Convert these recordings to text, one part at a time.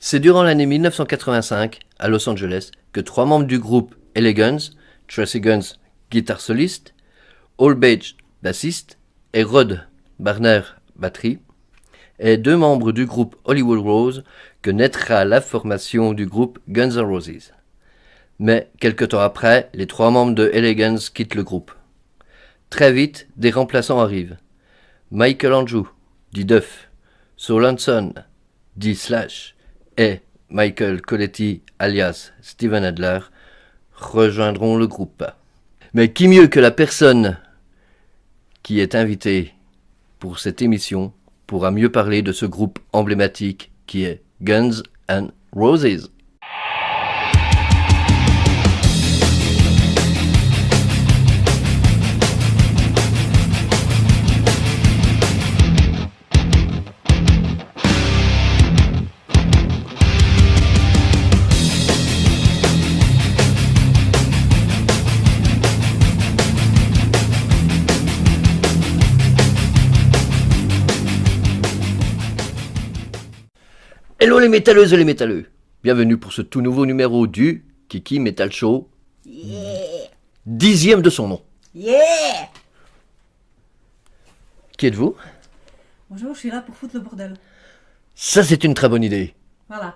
C'est durant l'année 1985, à Los Angeles, que 3 membres du groupe LA Guns, Tracy Guns, guitare soliste, Hall Page, bassiste, et Rod Barner, batterie, et 2 membres du groupe Hollywood Rose, que naîtra la formation du groupe Guns N' Roses. Mais, quelque temps après, les 3 membres de LA Guns quittent le groupe. Très vite, des remplaçants arrivent. Michael Andrew, dit Duff, Saul Hanson, dit Slash, et Michael Coletti, alias Steven Adler, rejoindront le groupe. Mais qui mieux que la personne qui est invitée pour cette émission pourra mieux parler de ce groupe emblématique qui est Guns N' Roses. Hello les métalleuses et les métalleux, bienvenue pour ce tout nouveau numéro du Kiki Metal Show, 10e de son nom. Yeah! Qui êtes-vous? Bonjour, je suis là pour foutre le bordel. Ça c'est une très bonne idée. Voilà.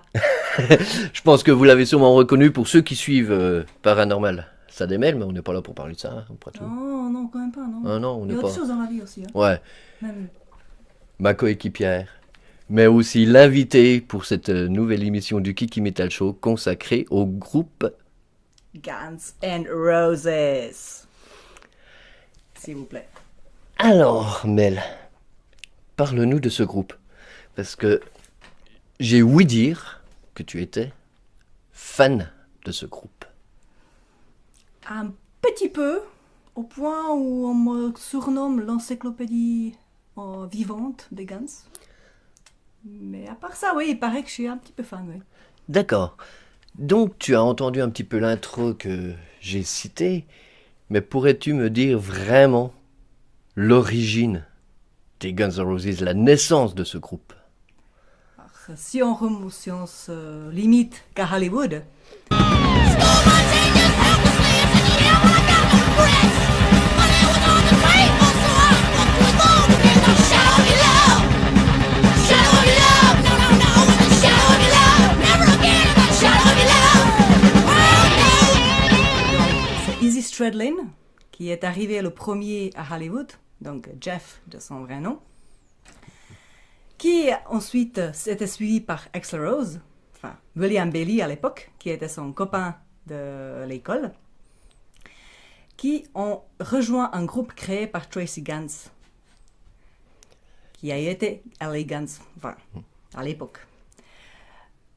Je pense que vous l'avez sûrement reconnu pour ceux qui suivent Paranormal. Ça démêle, mais on n'est pas là pour parler de ça, hein, après tout. Non, non, quand même pas, non. Ah non, on Il y n'est a pas... autre chose dans la vie aussi. Hein. Ouais, Même. ma coéquipière, mais aussi l'invité pour cette nouvelle émission du Kiki Metal Show consacrée au groupe... Guns N' Roses. S'il vous plaît. Alors, Mel, parle-nous de ce groupe. Parce que j'ai ouï dire que tu étais fan de ce groupe. Un petit peu, au point où on me surnomme l'encyclopédie vivante des Guns. Mais à part ça, oui, il paraît que je suis un petit peu fan, oui. D'accord. Donc tu as entendu un petit peu l'intro que j'ai citée, mais pourrais-tu me dire vraiment l'origine des Guns N' Roses, la naissance de ce groupe? Alors, si on se limite qu'à Hollywood, c'est Izzy Stradlin qui est arrivé le premier à Hollywood, donc Jeff de son vrai nom, qui ensuite s'était suivi par Axl Rose, enfin William Bailey à l'époque, qui était son copain de l'école, qui ont rejoint un groupe créé par Tracy Guns, qui a été LA Guns, enfin, à l'époque.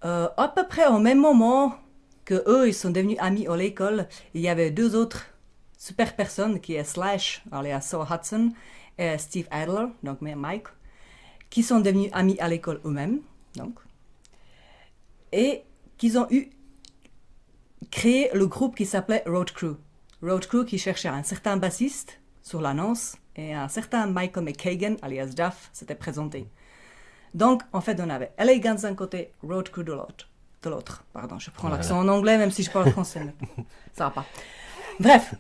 À peu près au même moment que eux, ils sont devenus amis à l'école, il y avait 2 autres super personnes, qui est Slash, alias Saul Hudson, et Steve Adler, donc Mike, qui sont devenus amis à l'école eux-mêmes, donc, et qu'ils ont créé le groupe qui s'appelait Road Crew. Road Crew qui cherchait un certain bassiste sur l'annonce, et un certain Michael McKagan, alias Duff, s'était présenté. Donc, en fait, on avait LA Guns d'un côté, Road Crew de l'autre. Pardon, je prends l'accent en anglais, même si je parle français, mais ça va pas. Bref,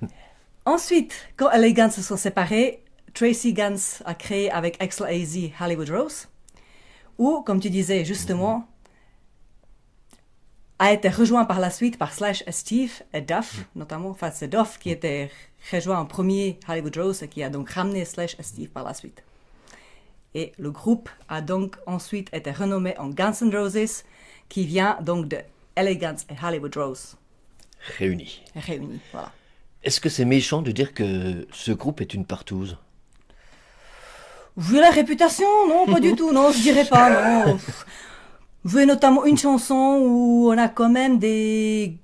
ensuite, quand LA Guns se sont séparés, Tracy Guns a créé avec Axl AZ Hollywood Rose, où, comme tu disais justement, a été rejoint par la suite par Slash et Steve et Duff, notamment. Enfin, c'est Duff qui était rejoint en premier Hollywood Rose et qui a donc ramené Slash et Steve par la suite. Et le groupe a donc ensuite été renommé en Guns N' Roses, qui vient donc de LA Guns et Hollywood Rose. Réunis. Réunis, voilà. Est-ce que c'est méchant de dire que ce groupe est une partouze? Vu la réputation, non, pas du tout, non, je dirais pas, non. Vu notamment une chanson où on a quand même des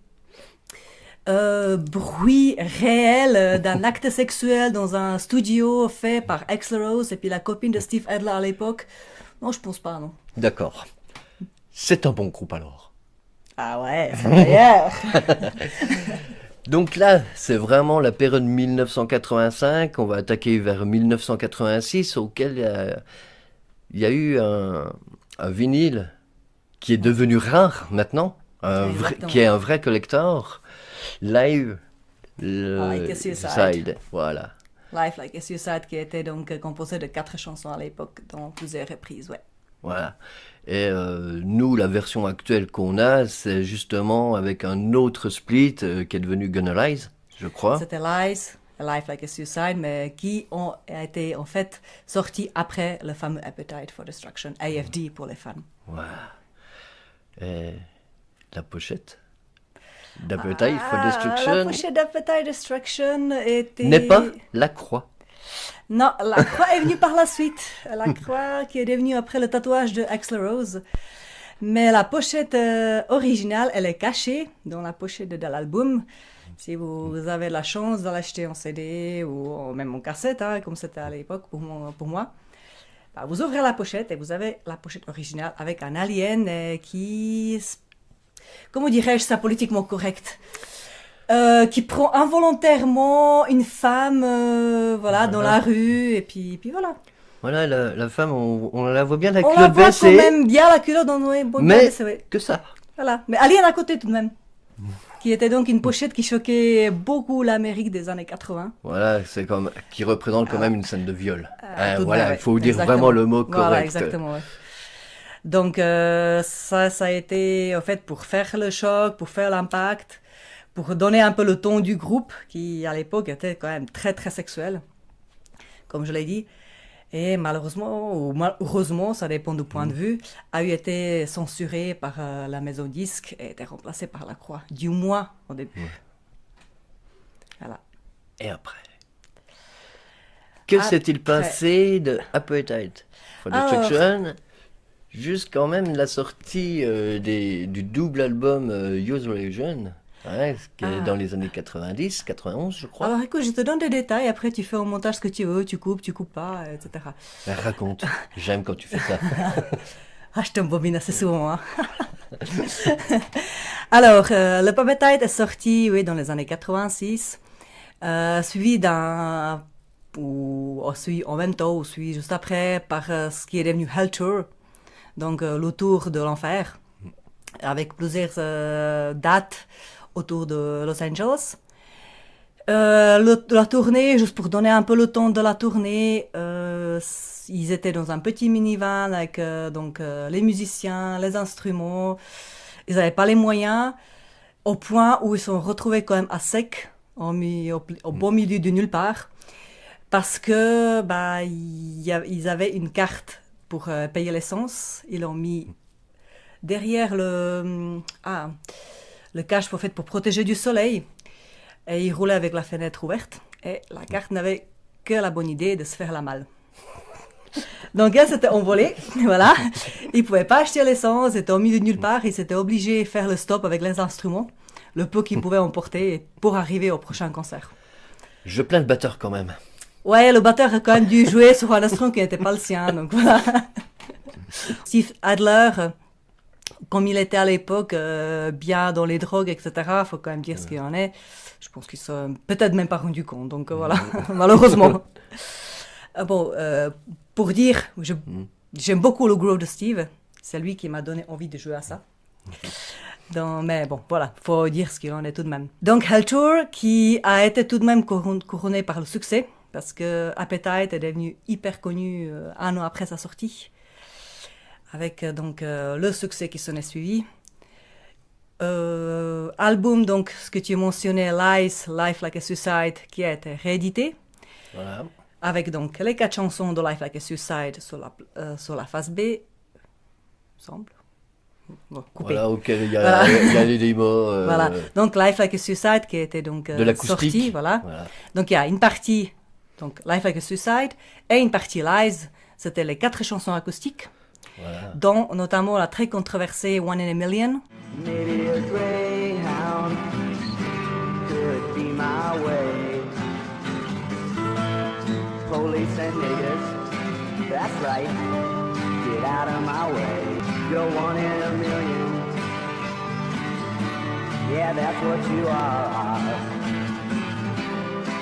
bruits réels d'un acte sexuel dans un studio fait par Axl Rose et puis la copine de Steve Adler à l'époque. Non, je pense pas, non. D'accord. C'est un bon groupe alors. Ah ouais, c'est meilleur. Donc là, c'est vraiment la période 1985. On va attaquer vers 1986, auquel il y a eu un vinyle qui est devenu rare maintenant, Exactement. qui est un vrai collector. Live Like a Suicide. Side, voilà. Life Like a Suicide qui était donc composé de 4 chansons à l'époque, dans plusieurs reprises, ouais. Voilà. Et nous, la version actuelle qu'on a, c'est justement avec un autre split qui est devenu Gonna Lies, je crois. C'était Lies, A Life Like a Suicide, mais qui a été en fait sorti après le fameux Appetite for Destruction, AFD pour les fans. Voilà. Et la pochette d'Appetite for Destruction La pochette d'Appetite Destruction était... n'est pas la croix. Non, la croix est venue par la suite. La croix qui est devenue après le tatouage de Axl Rose. Mais la pochette originale, elle est cachée dans la pochette de l'album. Si vous avez la chance de l'acheter en CD ou même en cassette, hein, comme c'était à l'époque pour moi, bah, vous ouvrez la pochette et vous avez la pochette originale avec un alien qui... Comment dirais-je ça politiquement correct qui prend involontairement une femme voilà, dans la rue, et puis voilà. Voilà, la femme, on la voit bien la On la culotte voit baissée, quand même bien la culotte dans nos bonnes mais baissées, ouais. que ça. Voilà. Mais Alien à côté tout de même. Qui était donc une pochette qui choquait beaucoup l'Amérique des années 80. Voilà, c'est comme qui représente quand même une scène de viol. Tout de Voilà, même, il ouais. faut dire Exactement. vraiment le mot correct. Voilà, exactement, ouais. Donc ça a été en fait pour faire le choc, pour faire l'impact, pour donner un peu le ton du groupe qui à l'époque était quand même très très sexuel, comme je l'ai dit. Et malheureusement, ou heureusement, ça dépend du point de vue, a eu été censuré par la maison disque et été remplacé par la croix, du moins au début. Voilà. Et après que s'est-il Après. passé de Appetite for Destruction jusqu'à même la sortie du double album Use Religion, hein, qui est dans les années 90, 91 je crois. Alors écoute, je te donne des détails, après tu fais au montage ce que tu veux, tu coupes pas, etc. Ben, raconte, j'aime quand tu fais ça. Ah, je t'embobine assez souvent. Hein. Alors, le Appetite est sorti oui, dans les années 86, suivi d'un... ou suivi en même temps, ou suivi juste après, par ce qui est devenu Hell Tour, donc le tour de l'enfer, avec plusieurs dates autour de Los Angeles. La tournée, juste pour donner un peu le ton de la tournée, ils étaient dans un petit minivan avec donc, les musiciens, les instruments. Ils n'avaient pas les moyens, au point où ils se sont retrouvés quand même à sec, au beau milieu de nulle part, parce que bah, ils avaient une carte pour payer l'essence. Ils l'ont mis derrière le cache pour protéger du soleil. Et il roulait avec la fenêtre ouverte. Et la carte n'avait que la bonne idée de se faire la malle. Donc elle s'était envolée, voilà. Il ne pouvait pas acheter l'essence, il était au milieu de nulle part. Il s'était obligé de faire le stop avec les instruments, le peu qu'il pouvait emporter pour arriver au prochain concert. Je plains le batteur quand même. Ouais, le batteur a quand même dû jouer sur un instrument qui n'était pas le sien, donc voilà. Steve Adler, comme il était à l'époque bien dans les drogues, etc., il faut quand même dire ce qu'il en est. Je pense qu'ils ne sont peut-être même pas rendus compte, donc voilà, malheureusement. Pour dire, j'aime beaucoup le groove de Steve. C'est lui qui m'a donné envie de jouer à ça. Mais bon, voilà, il faut dire ce qu'il en est tout de même. Donc Hell Tour, qui a été tout de même couronné par le succès, parce que Appetite est devenu hyper connu un an après sa sortie, avec donc le succès qui s'en est suivi. Album, donc, ce que tu mentionnais, Lies, Life Like a Suicide, qui a été réédité. Voilà. Avec donc les 4 chansons de Life Like a Suicide sur la face B, semble. Bon, coupé. Voilà, auquel il y a les démos. Voilà. Donc Life Like a Suicide qui était donc de l'acoustique. sorti, voilà. Donc il y a une partie, donc Life Like a Suicide, et une partie Lies. C'était les 4 chansons acoustiques, dont notamment la très controversée One in a Million. Maybe a greyhound could be my way. Police and niggas, that's right. Get out of my way. You're one in a million. Yeah, that's what you are.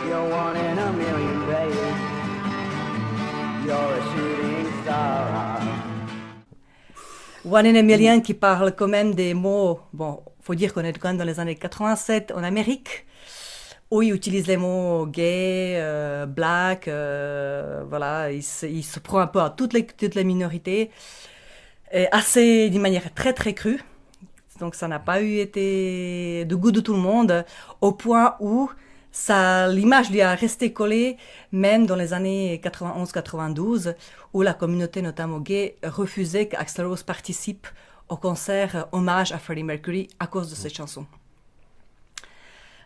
You're one in a million, baby. You're a shooting star. One in a Million qui parle quand même des mots. Bon, faut dire qu'on est quand même dans les années 87 en Amérique, où ils utilisent les mots gay, black, voilà, il se prend un peu à toutes les minorités, et assez d'une manière très très crue. Donc ça n'a pas été de goût de tout le monde, au point où l'image lui a resté collée, même dans les années 91-92, où la communauté, notamment gay, refusait qu'Axl Rose participe au concert hommage à Freddie Mercury à cause de cette chanson.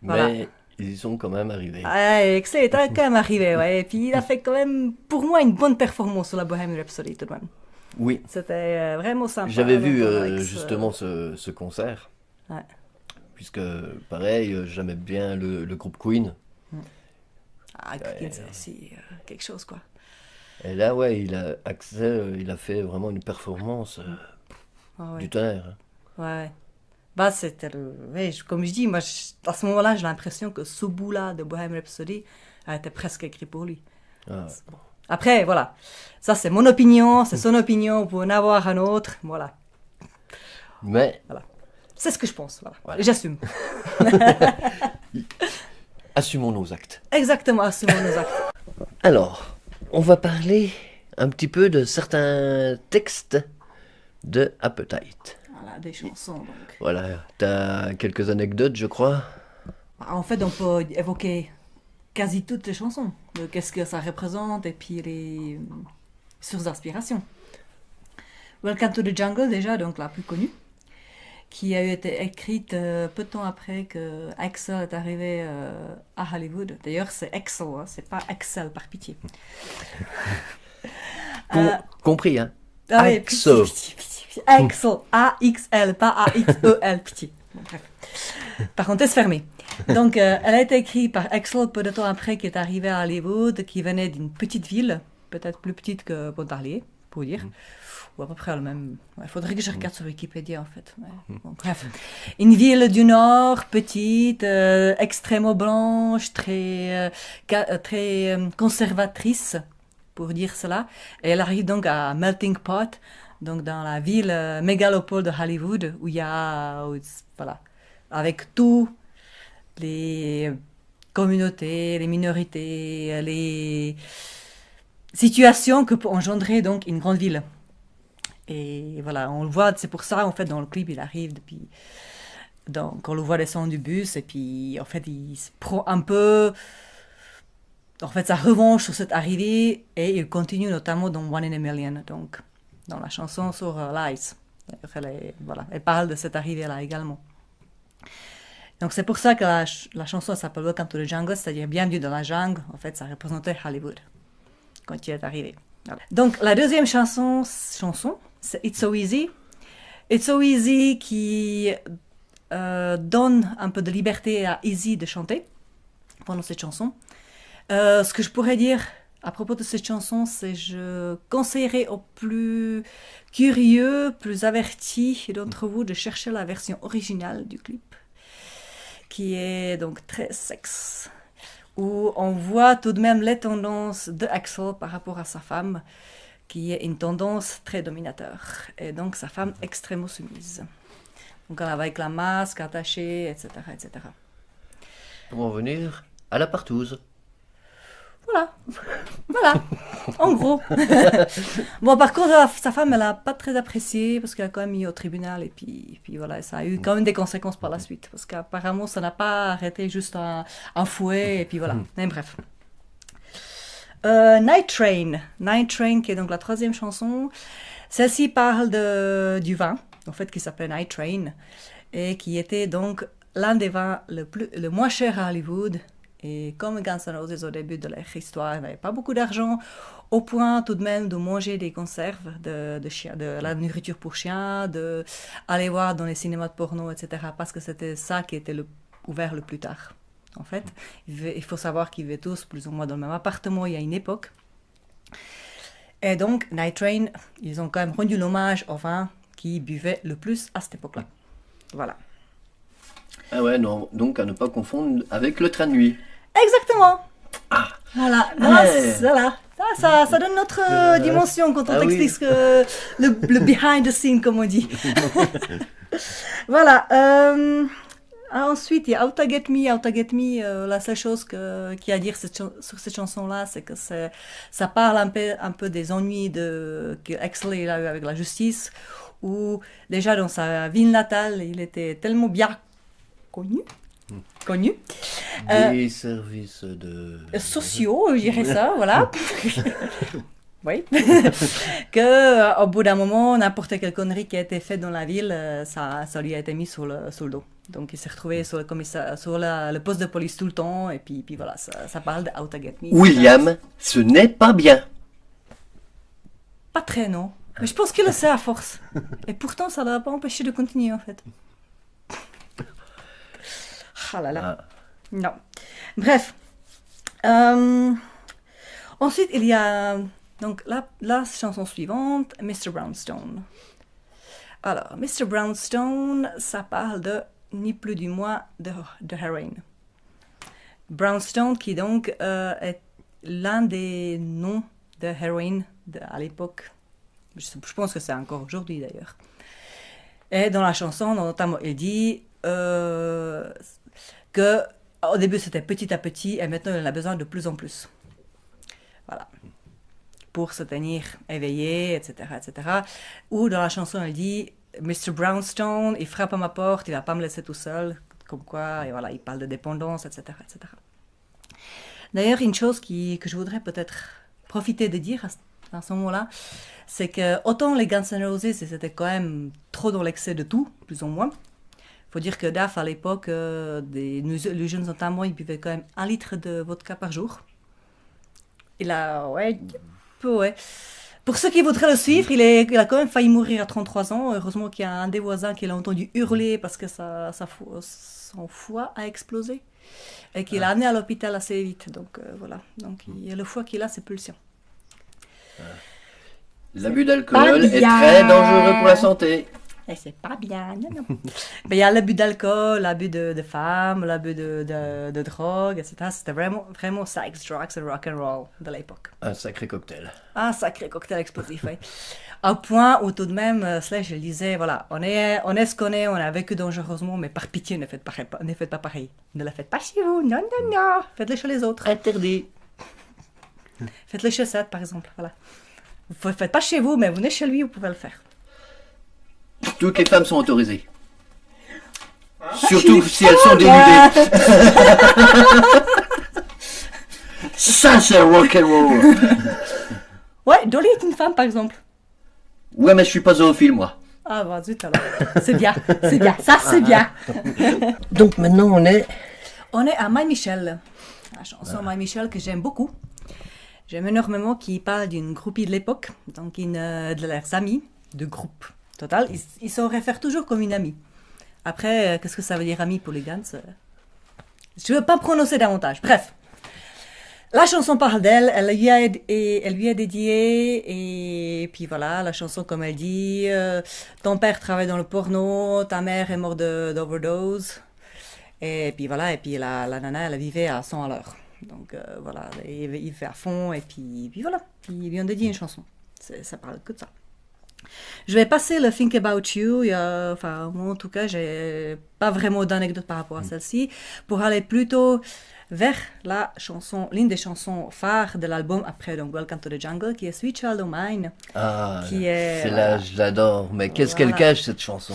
Voilà. Mais ils y sont quand même arrivés. Axl est quand même arrivé, ouais. Et puis il a fait quand même, pour moi, une bonne performance sur la Bohemian Rhapsody, tout de même. Oui, C'était vraiment sympa. j'avais vu d'entendre Alex, justement ce concert, ouais. puisque pareil, j'aimais bien le groupe Queen. Ah, Queen, c'est aussi quelque chose, quoi. Et là, ouais, Axel, il a fait vraiment une performance Ah, ouais. du tonnerre. Ouais. Bah, c'était ouais, comme je dis, moi, à ce moment-là, j'ai l'impression que ce bout-là de Bohemian Rhapsody a été presque écrit pour lui. Ah, Après, voilà. Ça, c'est mon opinion, c'est son opinion, vous pouvez en avoir un autre, voilà. mais C'est ce que je pense, voilà. Voilà. Et j'assume. assumons nos actes. Exactement, assumons nos actes. Alors, on va parler un petit peu de certains textes de Appetite. Voilà, des chansons, donc. Voilà, t'as quelques anecdotes, je crois. En fait, on peut évoquer quasi toutes les chansons, de qu'est-ce que ça représente, et puis les sources d'inspiration. Welcome to the Jungle, déjà, donc la plus connue, qui a été écrite peu de temps après que Axl est arrivé à Hollywood. D'ailleurs, c'est Axl, hein, c'est pas Axel, par pitié. Compris, hein? Ah oui, Axl. pitié. Axl, A-X-L, pas A-X-E-L, pitié. Bon, bref. Parenthèse fermée. Donc, elle a été écrite par Axl peu de temps après qu'il est arrivé à Hollywood, qui venait d'une petite ville, peut-être plus petite que Pontarlier, pour dire. Ou à peu près le même. Il faudrait que je regarde sur Wikipédia, en fait. Ouais. Bon, bref. Une ville du Nord, petite, extrêmement blanche, très conservatrice, pour dire cela. Et elle arrive donc à Melting Pot, donc dans la ville mégalopole de Hollywood, où il y a, voilà, avec tous les communautés, les minorités, les situations que peut engendrer donc une grande ville. Et voilà, on le voit, c'est pour ça, en fait, dans le clip, il arrive depuis... Donc, on le voit descendre du bus, et puis, en fait, il se prend un peu... En fait, sa revanche sur cette arrivée, et il continue notamment dans One in a Million, donc, dans la chanson sur Lies. Voilà, elle parle de cette arrivée-là également. Donc, c'est pour ça que la chanson s'appelle Welcome to the Jungle, c'est-à-dire Bienvenue dans la jungle. En fait, ça représentait Hollywood, quand il est arrivé. Voilà. Donc, la deuxième chanson, c'est It's So Easy. It's So Easy qui donne un peu de liberté à Easy de chanter pendant cette chanson. Ce que je pourrais dire à propos de cette chanson, c'est que je conseillerais aux plus curieux, plus avertis d'entre vous de chercher la version originale du clip, qui est donc très sexe, où on voit tout de même les tendances de Axl par rapport à sa femme, qui est une tendance très dominateur, et donc sa femme extrêmement soumise. Donc avec la masque attachée, etc., etc. Pour en venir à la partouze. Voilà, en gros. Bon, par contre, sa femme, elle n'a pas très apprécié, parce qu'elle a quand même mis au tribunal, et puis voilà, ça a eu quand même des conséquences par la suite, parce qu'apparemment, ça n'a pas arrêté juste un fouet, et puis voilà. Mais bref. Night Train, qui est donc la troisième chanson. Celle-ci parle du vin, en fait, qui s'appelait Night Train, et qui était donc l'un des vins le moins cher à Hollywood. Et comme Guns N' Roses au début de leur histoire, ils n'avaient pas beaucoup d'argent, au point tout de même de manger des conserves de chiens, de la nourriture pour chiens, d'aller voir dans les cinémas de porno, etc. Parce que c'était ça qui était ouvert le plus tard. En fait, il faut savoir qu'ils vivaient tous plus ou moins dans le même appartement il y a une époque. Et donc, Night Train, ils ont quand même rendu l'hommage aux vins qui buvaient le plus à cette époque-là. Voilà. Ah ouais, non, donc à ne pas confondre avec le train de nuit. Exactement. Voilà, non, voilà. Ça donne notre dimension quand on Ah oui. t'explique le behind the scene, comme on dit. Voilà. Ensuite, il y a How to Get Me. How to Get Me, la seule chose qu'il y a à dire sur cette chanson-là, c'est que ça parle un peu des ennuis que Axl a eu avec la justice, où déjà dans sa ville natale, il était tellement bien connu. Des services de... Sociaux, je dirais ça, voilà. Oui. Que au bout d'un moment, n'importe quelle connerie qui a été faite dans la ville, ça lui a été mis sur le dos. Donc il s'est retrouvé sur le poste de police tout le temps, et puis voilà, ça parle de How to Get Me. William, ce n'est pas bien. Pas très, non. Mais je pense qu'il le sait à force. Et pourtant, ça ne l'a pas empêché de continuer, en fait. Ah là là. Non. Bref. Ensuite, il y a donc la chanson suivante, Mr. Brownstone. Alors, Mr. Brownstone, ça parle de ni plus ni moins de heroin. Brownstone, qui donc est l'un des noms de heroin à l'époque. Je pense que c'est encore aujourd'hui d'ailleurs. Et dans la chanson, notamment, il dit que au début c'était petit à petit et maintenant il en a besoin de plus en plus. Voilà. Pour se tenir éveillé, etc., etc. Ou dans la chanson, il dit Mr. Brownstone, il frappe à ma porte, il va pas me laisser tout seul, comme quoi, et voilà, il parle de dépendance, etc., etc. D'ailleurs, une chose que je voudrais peut-être profiter de dire à ce moment-là, c'est que autant les Guns N' Roses, c'était quand même trop dans l'excès de tout, plus ou moins. Il faut dire que Duff, à l'époque, les jeunes notamment, ils buvaient quand même 1 litre de vodka par jour. Il a, ouais, peu, ouais. Pour ceux qui voudraient le suivre, il a quand même failli mourir à 33 ans. Heureusement qu'il y a un des voisins qui l'a entendu hurler parce que son foie a explosé. Et qu'il l'a amené à l'hôpital assez vite. Donc voilà. Donc le foie qu'il a, c'est pulsion. L'abus d'alcool est très dangereux pour la santé. Et c'est pas bien, non, non. Mais il y a l'abus d'alcool, l'abus de femmes, l'abus de drogue, etc. C'était vraiment, vraiment sex, drugs et rock and roll de l'époque. Un sacré cocktail. Un sacré cocktail explosif, oui. Au point où tout de même, Slash, il disait, voilà, on est ce qu'on est, on a vécu dangereusement, mais par pitié, ne faites pas pareil. Ne la faites pas chez vous, non, non, non. Faites-le chez les autres. Interdit. Faites-le chez Seth, par exemple, voilà. Vous ne faites pas chez vous, mais vous venez chez lui, vous pouvez le faire. Toutes les femmes sont autorisées. Surtout si elles sont dénudées. Ça, c'est rock'n'roll. Ouais, Dolly est une femme, par exemple. Ouais, mais je suis pas zoophile, moi. Ah, bah zut alors. C'est bien, ça c'est bien. Donc maintenant, on est... On est à My Michel. La chanson My Michel que j'aime beaucoup. J'aime énormément qui parle d'une groupie de l'époque, donc de leurs amis de groupe. Total, ils se réfèrent toujours comme une amie. Après, qu'est-ce que ça veut dire amie pour les Guns? Je ne veux pas prononcer davantage. Bref, la chanson parle d'elle, elle lui est dédiée, et puis voilà, la chanson comme elle dit, ton père travaille dans le porno, ta mère est morte d'overdose, et puis voilà, et puis la nana, elle vivait à 100 à l'heure. Donc voilà, il fait à fond, et puis voilà, ils lui ont dédié une chanson. Ça parle que de ça. Je vais passer le Think About You, enfin moi en tout cas j'ai pas vraiment d'anecdote par rapport à celle-ci, pour aller plutôt vers l'une des chansons phares de l'album après, donc Welcome to the Jungle, qui est Sweet Child O' Mine. Ah, c'est là, je l'adore, mais qu'est-ce qu'elle cache cette chanson?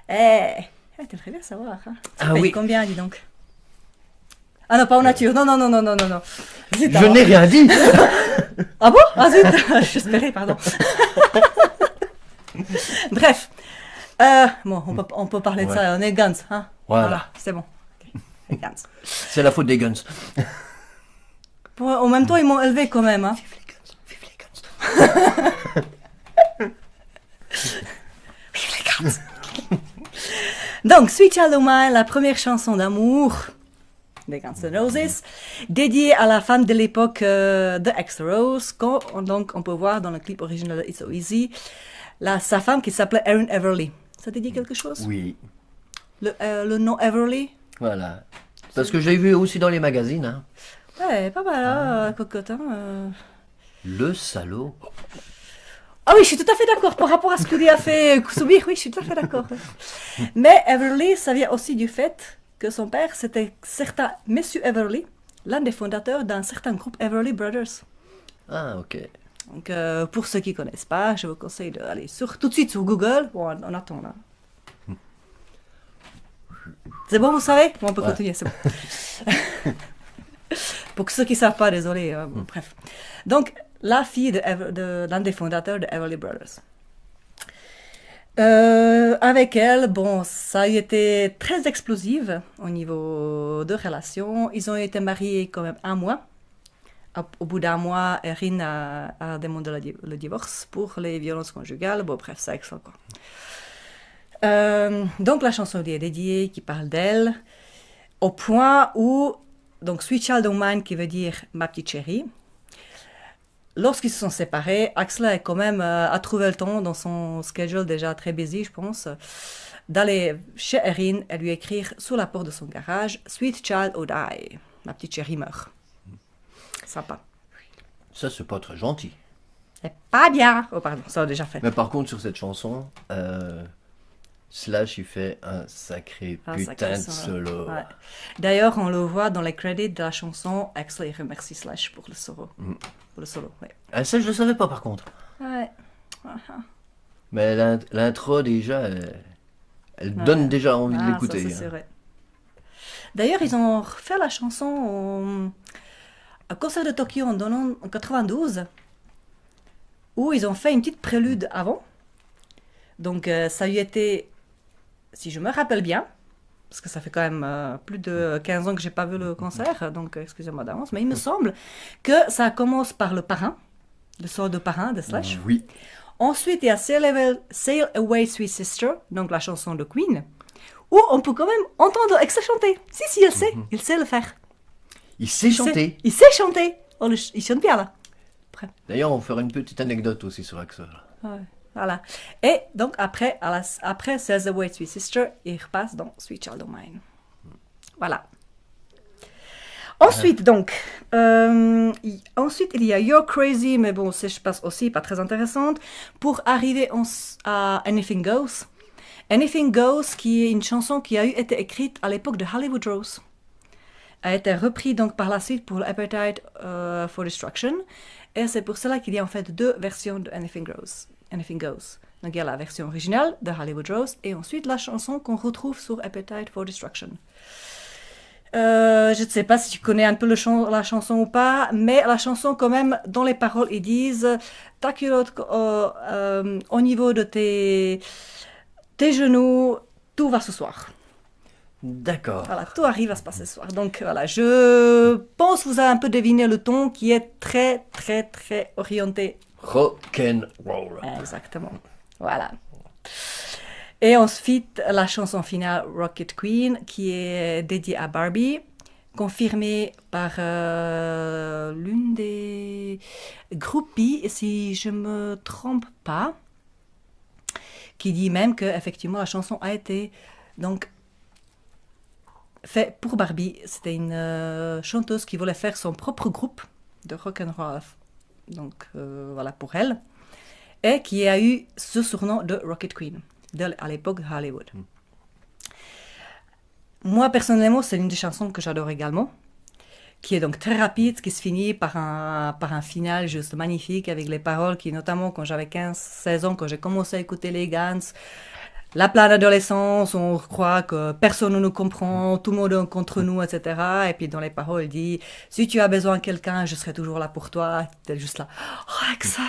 T'aimerais bien savoir, hein? Ah oui. Combien, dis donc? Ah non, pas en nature, non. Zut, je n'ai rien dit. Ah bon? Ah zut, j'espérais, pardon. Bref, bon, on peut parler de ça, on est Guns, hein? Voilà, c'est bon. Okay. Guns. C'est la faute des Guns. En même temps, ils m'ont élevé quand même, hein? Vive les Guns. Vive les Guns. Donc, Sweet Child O' Mine, la première chanson d'amour des Guns N' Roses, dédiée à la femme de l'époque de Axl Rose, donc on peut voir dans le clip original de It's So Easy, sa femme qui s'appelait Erin Everly. Ça te dit quelque chose? Oui. Le nom Everly? Voilà. Parce que j'ai vu aussi dans les magazines. Hein. Ouais, pas mal, hein, cocotte. Hein, Le salaud. Ah oui, je suis tout à fait d'accord par rapport à ce que lui a fait Kusumi. Oui, je suis tout à fait d'accord. Mais Everly, ça vient aussi du fait que son père, c'était certain Monsieur Everly, l'un des fondateurs d'un certain groupe Everly Brothers. Ah, ok. Donc, pour ceux qui ne connaissent pas, je vous conseille d'aller tout de suite sur Google. Bon, on attend là. C'est bon, vous savez? Bon, on peut continuer, c'est bon. Pour ceux qui ne savent pas, désolé. Bon, bref. Donc, la fille de l'un des fondateurs de Everly Brothers. Avec elle, bon, ça a été très explosif au niveau de relations. Ils ont été mariés quand même un mois. Au bout d'un mois, Erin a demandé le divorce pour les violences conjugales. Bon, bref, ça excellent quoi. Donc la chanson lui est dédiée, qui parle d'elle, au point où, donc Sweet Child O' Mine, qui veut dire ma petite chérie, lorsqu'ils se sont séparés, Axel a quand même a trouvé le temps dans son schedule déjà très busy, je pense, d'aller chez Erin et lui écrire sous la porte de son garage Sweet Child O' Die, ma petite chérie meurt. Sympa. Ça, c'est pas très gentil. C'est pas bien. Oh pardon, ça a déjà fait. Mais par contre, sur cette chanson, Slash, il fait un sacré putain de solo. Ouais. D'ailleurs, on le voit dans les crédits de la chanson. Axel il remercie Slash pour le solo. Pour le solo, ouais. Ah, ça, je le savais pas par contre. Ouais. Mais l'intro, déjà, elle donne déjà envie de l'écouter. Ça, c'est vrai. D'ailleurs, ils ont refait la chanson au concert de Tokyo en 92, où ils ont fait une petite prélude avant. Donc, ça a eu été, si je me rappelle bien, parce que ça fait quand même plus de 15 ans que j'ai pas vu le concert, donc excusez-moi d'avance, mais il me semble que ça commence par le parrain, le solo de parrain de Slash. Oui. Ensuite, il y a Sail Away Sweet Sister, donc la chanson de Queen, où on peut quand même entendre Axel chanter. Si, il sait le faire. Il sait chanter. Il sait chanter. Il chante bien là. D'ailleurs, on fera une petite anecdote aussi sur Axel. Ouais, voilà. Et donc après Sail Away Sweet Sister, il repasse dans Sweet Child O' Mine. Voilà. Ensuite, donc, ensuite, il y a You're Crazy, mais bon, c'est, je pense aussi pas très intéressante, pour arriver à Anything Goes. Anything Goes, qui est une chanson qui a été écrite à l'époque de Hollywood Rose, a été repris donc par la suite pour Appetite for Destruction, et c'est pour cela qu'il y a en fait deux versions de Anything Goes. Donc il y a la version originale de Hollywood Rose, et ensuite la chanson qu'on retrouve sur Appetite for Destruction. Je ne sais pas si tu connais un peu la chanson ou pas, mais la chanson quand même, dans les paroles, ils disent ta culotte au niveau de tes genoux, tout va ce soir. D'accord. Voilà, tout arrive à se passer ce soir. Donc voilà, je pense que vous avez un peu deviné le ton qui est très, très, très orienté. Rock'n'roll. Exactement. Voilà. Et ensuite, la chanson finale, Rocket Queen, qui est dédiée à Barbie, confirmée par l'une des groupies, si je ne me trompe pas, qui dit même qu'effectivement la chanson a été donc faite pour Barbie. C'était une chanteuse qui voulait faire son propre groupe de rock'n'roll, donc voilà pour elle, et qui a eu ce surnom de Rocket Queen. À l'époque de Hollywood. Moi, personnellement, c'est une des chansons que j'adore également, qui est donc très rapide, qui se finit par un final juste magnifique, avec les paroles qui, notamment quand j'avais 15-16 ans, quand j'ai commencé à écouter les Guns, la pleine adolescence, on croit que personne ne nous comprend, tout le monde est contre nous, etc. Et puis dans les paroles, il dit « Si tu as besoin de quelqu'un, je serai toujours là pour toi. » T'es juste là « Oh, Axel !»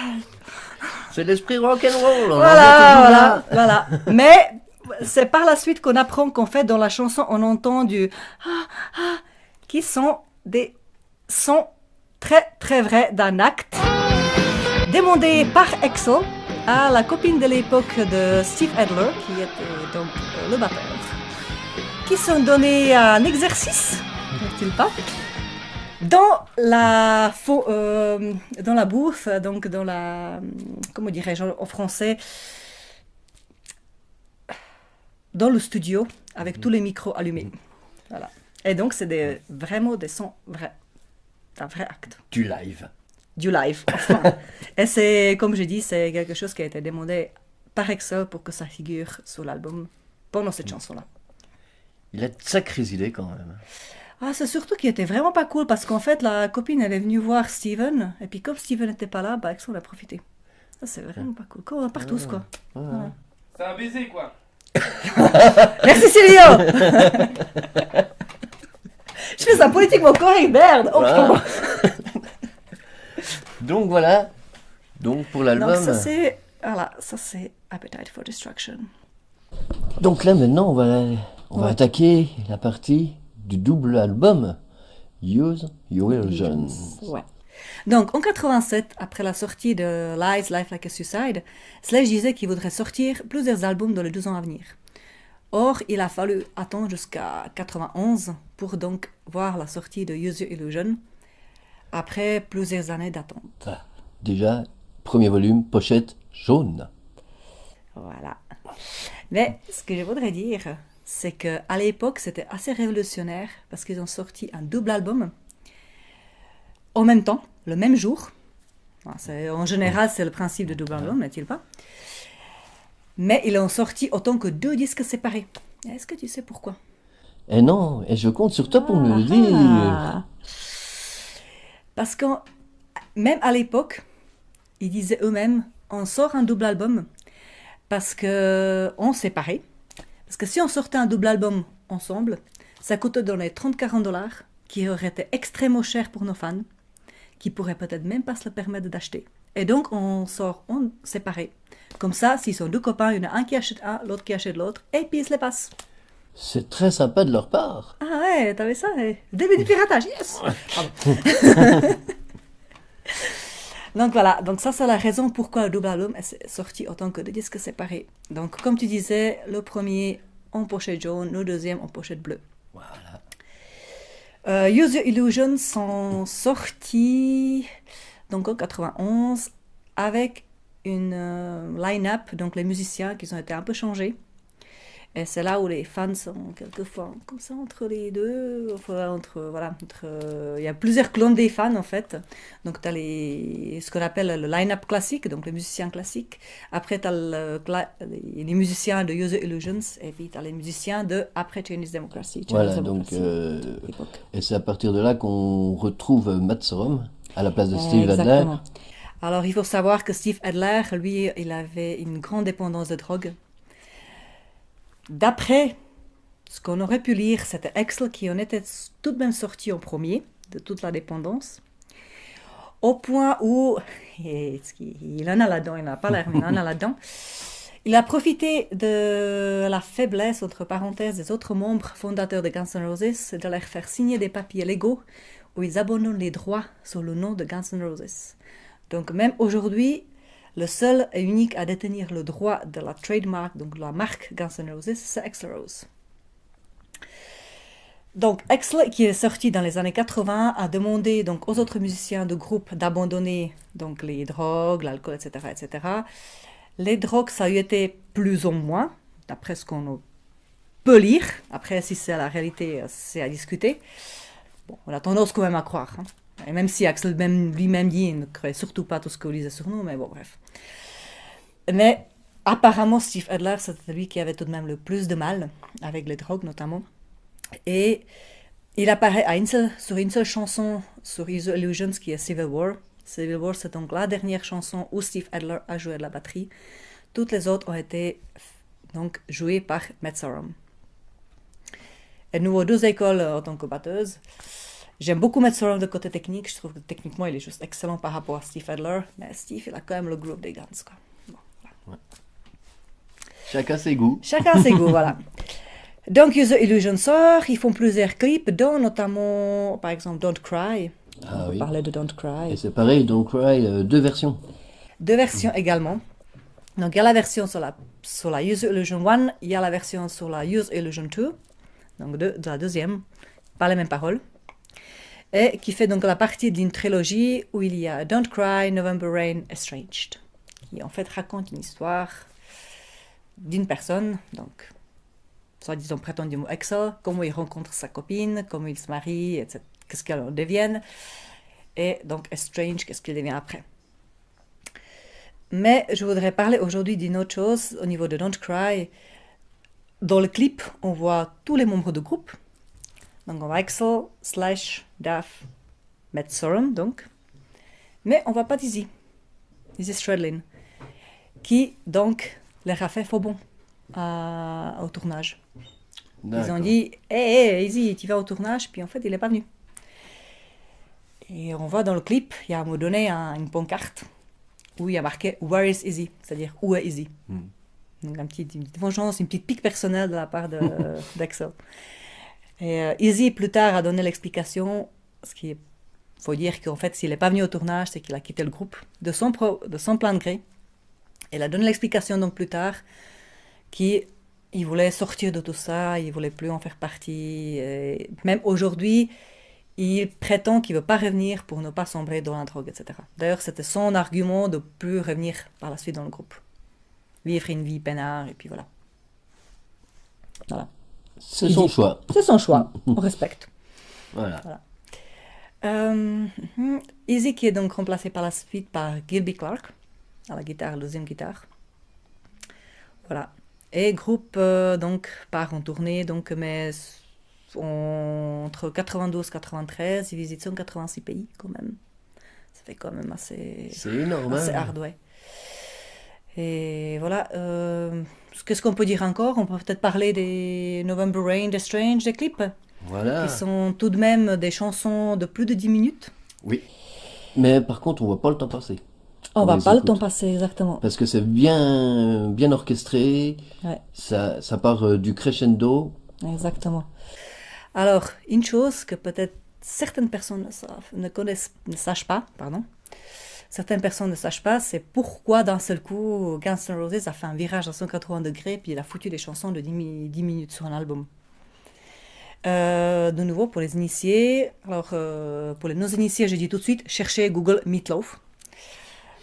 C'est l'esprit rock'n'roll. Voilà. Mais c'est par la suite qu'on apprend qu'en fait, dans la chanson, on entend du qui sont des sons très, très vrais d'un acte demandé par Axel à la copine de l'époque de Steve Adler, qui était donc le batteur, qui sont donnés un exercice, n'est-il pas, dans la bouffe, donc dans la, comment dirais-je en français, dans le studio, avec tous les micros allumés. Voilà. Et donc, c'est vraiment des sons vrais. un vrai acte. Du live. Du live, enfin. Et c'est, comme je dis, c'est quelque chose qui a été demandé par Excel pour que ça figure sur l'album pendant cette chanson-là. Il a de sacrées idées quand même. Ah, c'est surtout qu'il était vraiment pas cool parce qu'en fait, la copine, elle est venue voir Steven et puis comme Steven n'était pas là, bah, Excel en a profité. Ça, c'est vraiment pas cool. Comme on part tous, quoi. Voilà. C'est un baiser, quoi. Merci, Célio. Je fais ça politiquement correct, merde. Oh, Voilà. Donc voilà. Donc pour l'album. donc ça, c'est... Voilà, ça, c'est Appetite for Destruction. Donc là maintenant on va Ouais. attaquer la partie du double album Use Your Illusions. Ouais. Donc, en 87, après la sortie de Lies, Life Like a Suicide, Slash disait qu'il voudrait sortir plusieurs albums dans les 2 ans à venir. Or, il a fallu attendre jusqu'à 91 pour donc voir la sortie de Use Your Illusion, après plusieurs années d'attente. Ah, déjà, premier volume, pochette jaune. Voilà. Mais ce que je voudrais dire, c'est qu'à l'époque, c'était assez révolutionnaire parce qu'ils ont sorti un double album en même temps, le même jour. En général, c'est le principe de double album, n'est-il pas? Mais ils l'ont sorti autant que 2 disques séparés. Est-ce que tu sais pourquoi? Et non, et je compte sur toi pour me le dire. Ah. Parce que même à l'époque, ils disaient eux-mêmes, on sort un double album parce que on séparait. Parce que si on sortait un double album ensemble, ça coûtait dans les 30-40 $, qui aurait été extrêmement cher pour nos fans, qui pourraient peut-être même pas se le permettre d'acheter. Et donc, on sort en séparé. Comme ça, s'ils sont 2 copains, il y en a un qui achète un, l'autre qui achète l'autre, et puis ils se les passent. C'est très sympa de leur part. Ah ouais, t'avais ça, début du piratage, yes. Pardon. Donc voilà, donc ça c'est la raison pourquoi le double album est sorti autant que 2 disques séparés. Donc comme tu disais, le premier en pochette jaune, le deuxième en pochette bleue. Voilà. Use Your Illusions sont sortis donc en 91 avec une line-up, donc les musiciens qui ont été un peu changés. Et c'est là où les fans sont quelquefois comme ça entre les deux. Enfin, il y a plusieurs clones des fans en fait. Donc tu as ce qu'on appelle le line-up classique, donc les musiciens classiques. Après tu as les musiciens de Use Your Illusions et puis tu as les musiciens de après Chinese Democracy. Voilà, donc, et c'est à partir de là qu'on retrouve Matt Sorum à la place de Steve Adler. Exactement. Alors il faut savoir que Steve Adler, lui, il avait une grande dépendance de drogue. D'après ce qu'on aurait pu lire, c'était Excel qui en était tout de même sorti en premier de toute la dépendance. Au point où, il en a là-dedans, il n'a pas l'air, mais il en a là-dedans, il a profité de la faiblesse, entre parenthèses, des autres membres fondateurs de Guns N' Roses de leur faire signer des papiers légaux où ils abandonnent les droits sur le nom de Guns N' Roses. Donc même aujourd'hui, le seul et unique à détenir le droit de la trademark, donc de la marque Guns N' Roses, c'est Axl Rose. Donc Axl, qui est sorti dans les années 80, a demandé donc aux autres musiciens du groupe d'abandonner donc les drogues, l'alcool, etc., etc. Les drogues, ça a eu été plus ou moins, d'après ce qu'on peut lire. Après, si c'est la réalité, c'est à discuter. Bon, on a tendance quand même à croire. Hein. Et même si Axl lui-même dit, il ne croyait surtout pas tout ce qu'on lisait sur nous, mais bon, bref. Mais apparemment, Steve Adler, c'était lui qui avait tout de même le plus de mal, avec les drogues notamment. Et il apparaît sur une seule chanson sur Use Your Illusions, qui est Civil War. Civil War, c'est donc la dernière chanson où Steve Adler a joué de la batterie. Toutes les autres ont été donc jouées par Matt Sorum. Et nous, aux 2 écoles en tant que batteuse. J'aime beaucoup Matt Sorum de côté technique. Je trouve que techniquement, il est juste excellent par rapport à Steve Adler. Mais Steve, il a quand même le groove des Guns, quoi. Bon, voilà. Chacun ses goûts. Chacun ses goûts, voilà. Donc, Use Your Illusion sort. Ils font plusieurs clips, dont notamment, par exemple, Don't Cry. Ah On oui. parlait de Don't Cry. Et c'est pareil, Don't Cry, 2 versions. 2 versions également. Donc, il y a la version sur la Use Your Illusion 1, il y a la version sur la Use Your Illusion 2, donc de la deuxième, pas les mêmes paroles. Et qui fait donc la partie d'une trilogie où il y a Don't Cry, November Rain, Estranged, qui en fait raconte une histoire d'une personne, donc soi-disant prétendument Axl, comment il rencontre sa copine, comment ils se marient, etc., qu'est-ce qu'elles en deviennent. et donc Estranged, qu'est-ce qu'il devient après. Mais je voudrais parler aujourd'hui d'une autre chose au niveau de Don't Cry. Dans le clip, on voit tous les membres du groupe. Donc on voit Axel, Slash, Daft, Matt Sorum, donc. Mais on voit pas Dizzy Stradlin, qui donc leur a fait faux bon au tournage. Ils ont dit hey, Izzy, tu vas au tournage, puis en fait, il n'est pas venu. Et on voit dans le clip, il y a à un moment donné une pancarte où il y a marqué Where is Izzy, c'est-à-dire où est Izzy. Donc une petite vengeance, une petite pique personnelle de la part d'Axel. Et Izzy, plus tard, a donné l'explication, ce qui faut dire qu'en fait, s'il n'est pas venu au tournage, c'est qu'il a quitté le groupe de son plein gré. Il a donné l'explication donc plus tard qu'il voulait sortir de tout ça, il ne voulait plus en faire partie. Et même aujourd'hui, il prétend qu'il ne veut pas revenir pour ne pas sombrer dans la drogue, etc. D'ailleurs, c'était son argument de ne plus revenir par la suite dans le groupe. Vivre une vie peinard, et puis voilà. Voilà. C'est son choix. C'est son choix, on respecte. Voilà. Izzy qui est donc remplacé par la suite par Gilby Clarke, à la guitare, deuxième guitare. Voilà. Et groupe donc part en tournée, donc mais entre 92 et 93, ils visitent 186 pays quand même. Ça fait quand même assez... C'est énorme. Assez hard, ouais. Et voilà. Qu'est-ce qu'on peut dire encore? On peut peut-être parler des November Rain, des Strange, des clips. Voilà. Qui sont tout de même des chansons de plus de 10 minutes. Oui. Mais par contre, on voit pas le temps passer. On va pas le temps passer, exactement. Parce que c'est bien orchestré. Ouais. Ça part du crescendo. Exactement. Alors, une chose que peut-être certaines personnes ne sachent pas, certaines personnes ne sachent pas, c'est pourquoi d'un seul coup Guns N' Roses a fait un virage à 180 degrés puis il a foutu des chansons de 10 minutes sur un album. De nouveau, pour les initiés, alors pour les non-initiés, je dis tout de suite, cherchez Google Meatloaf.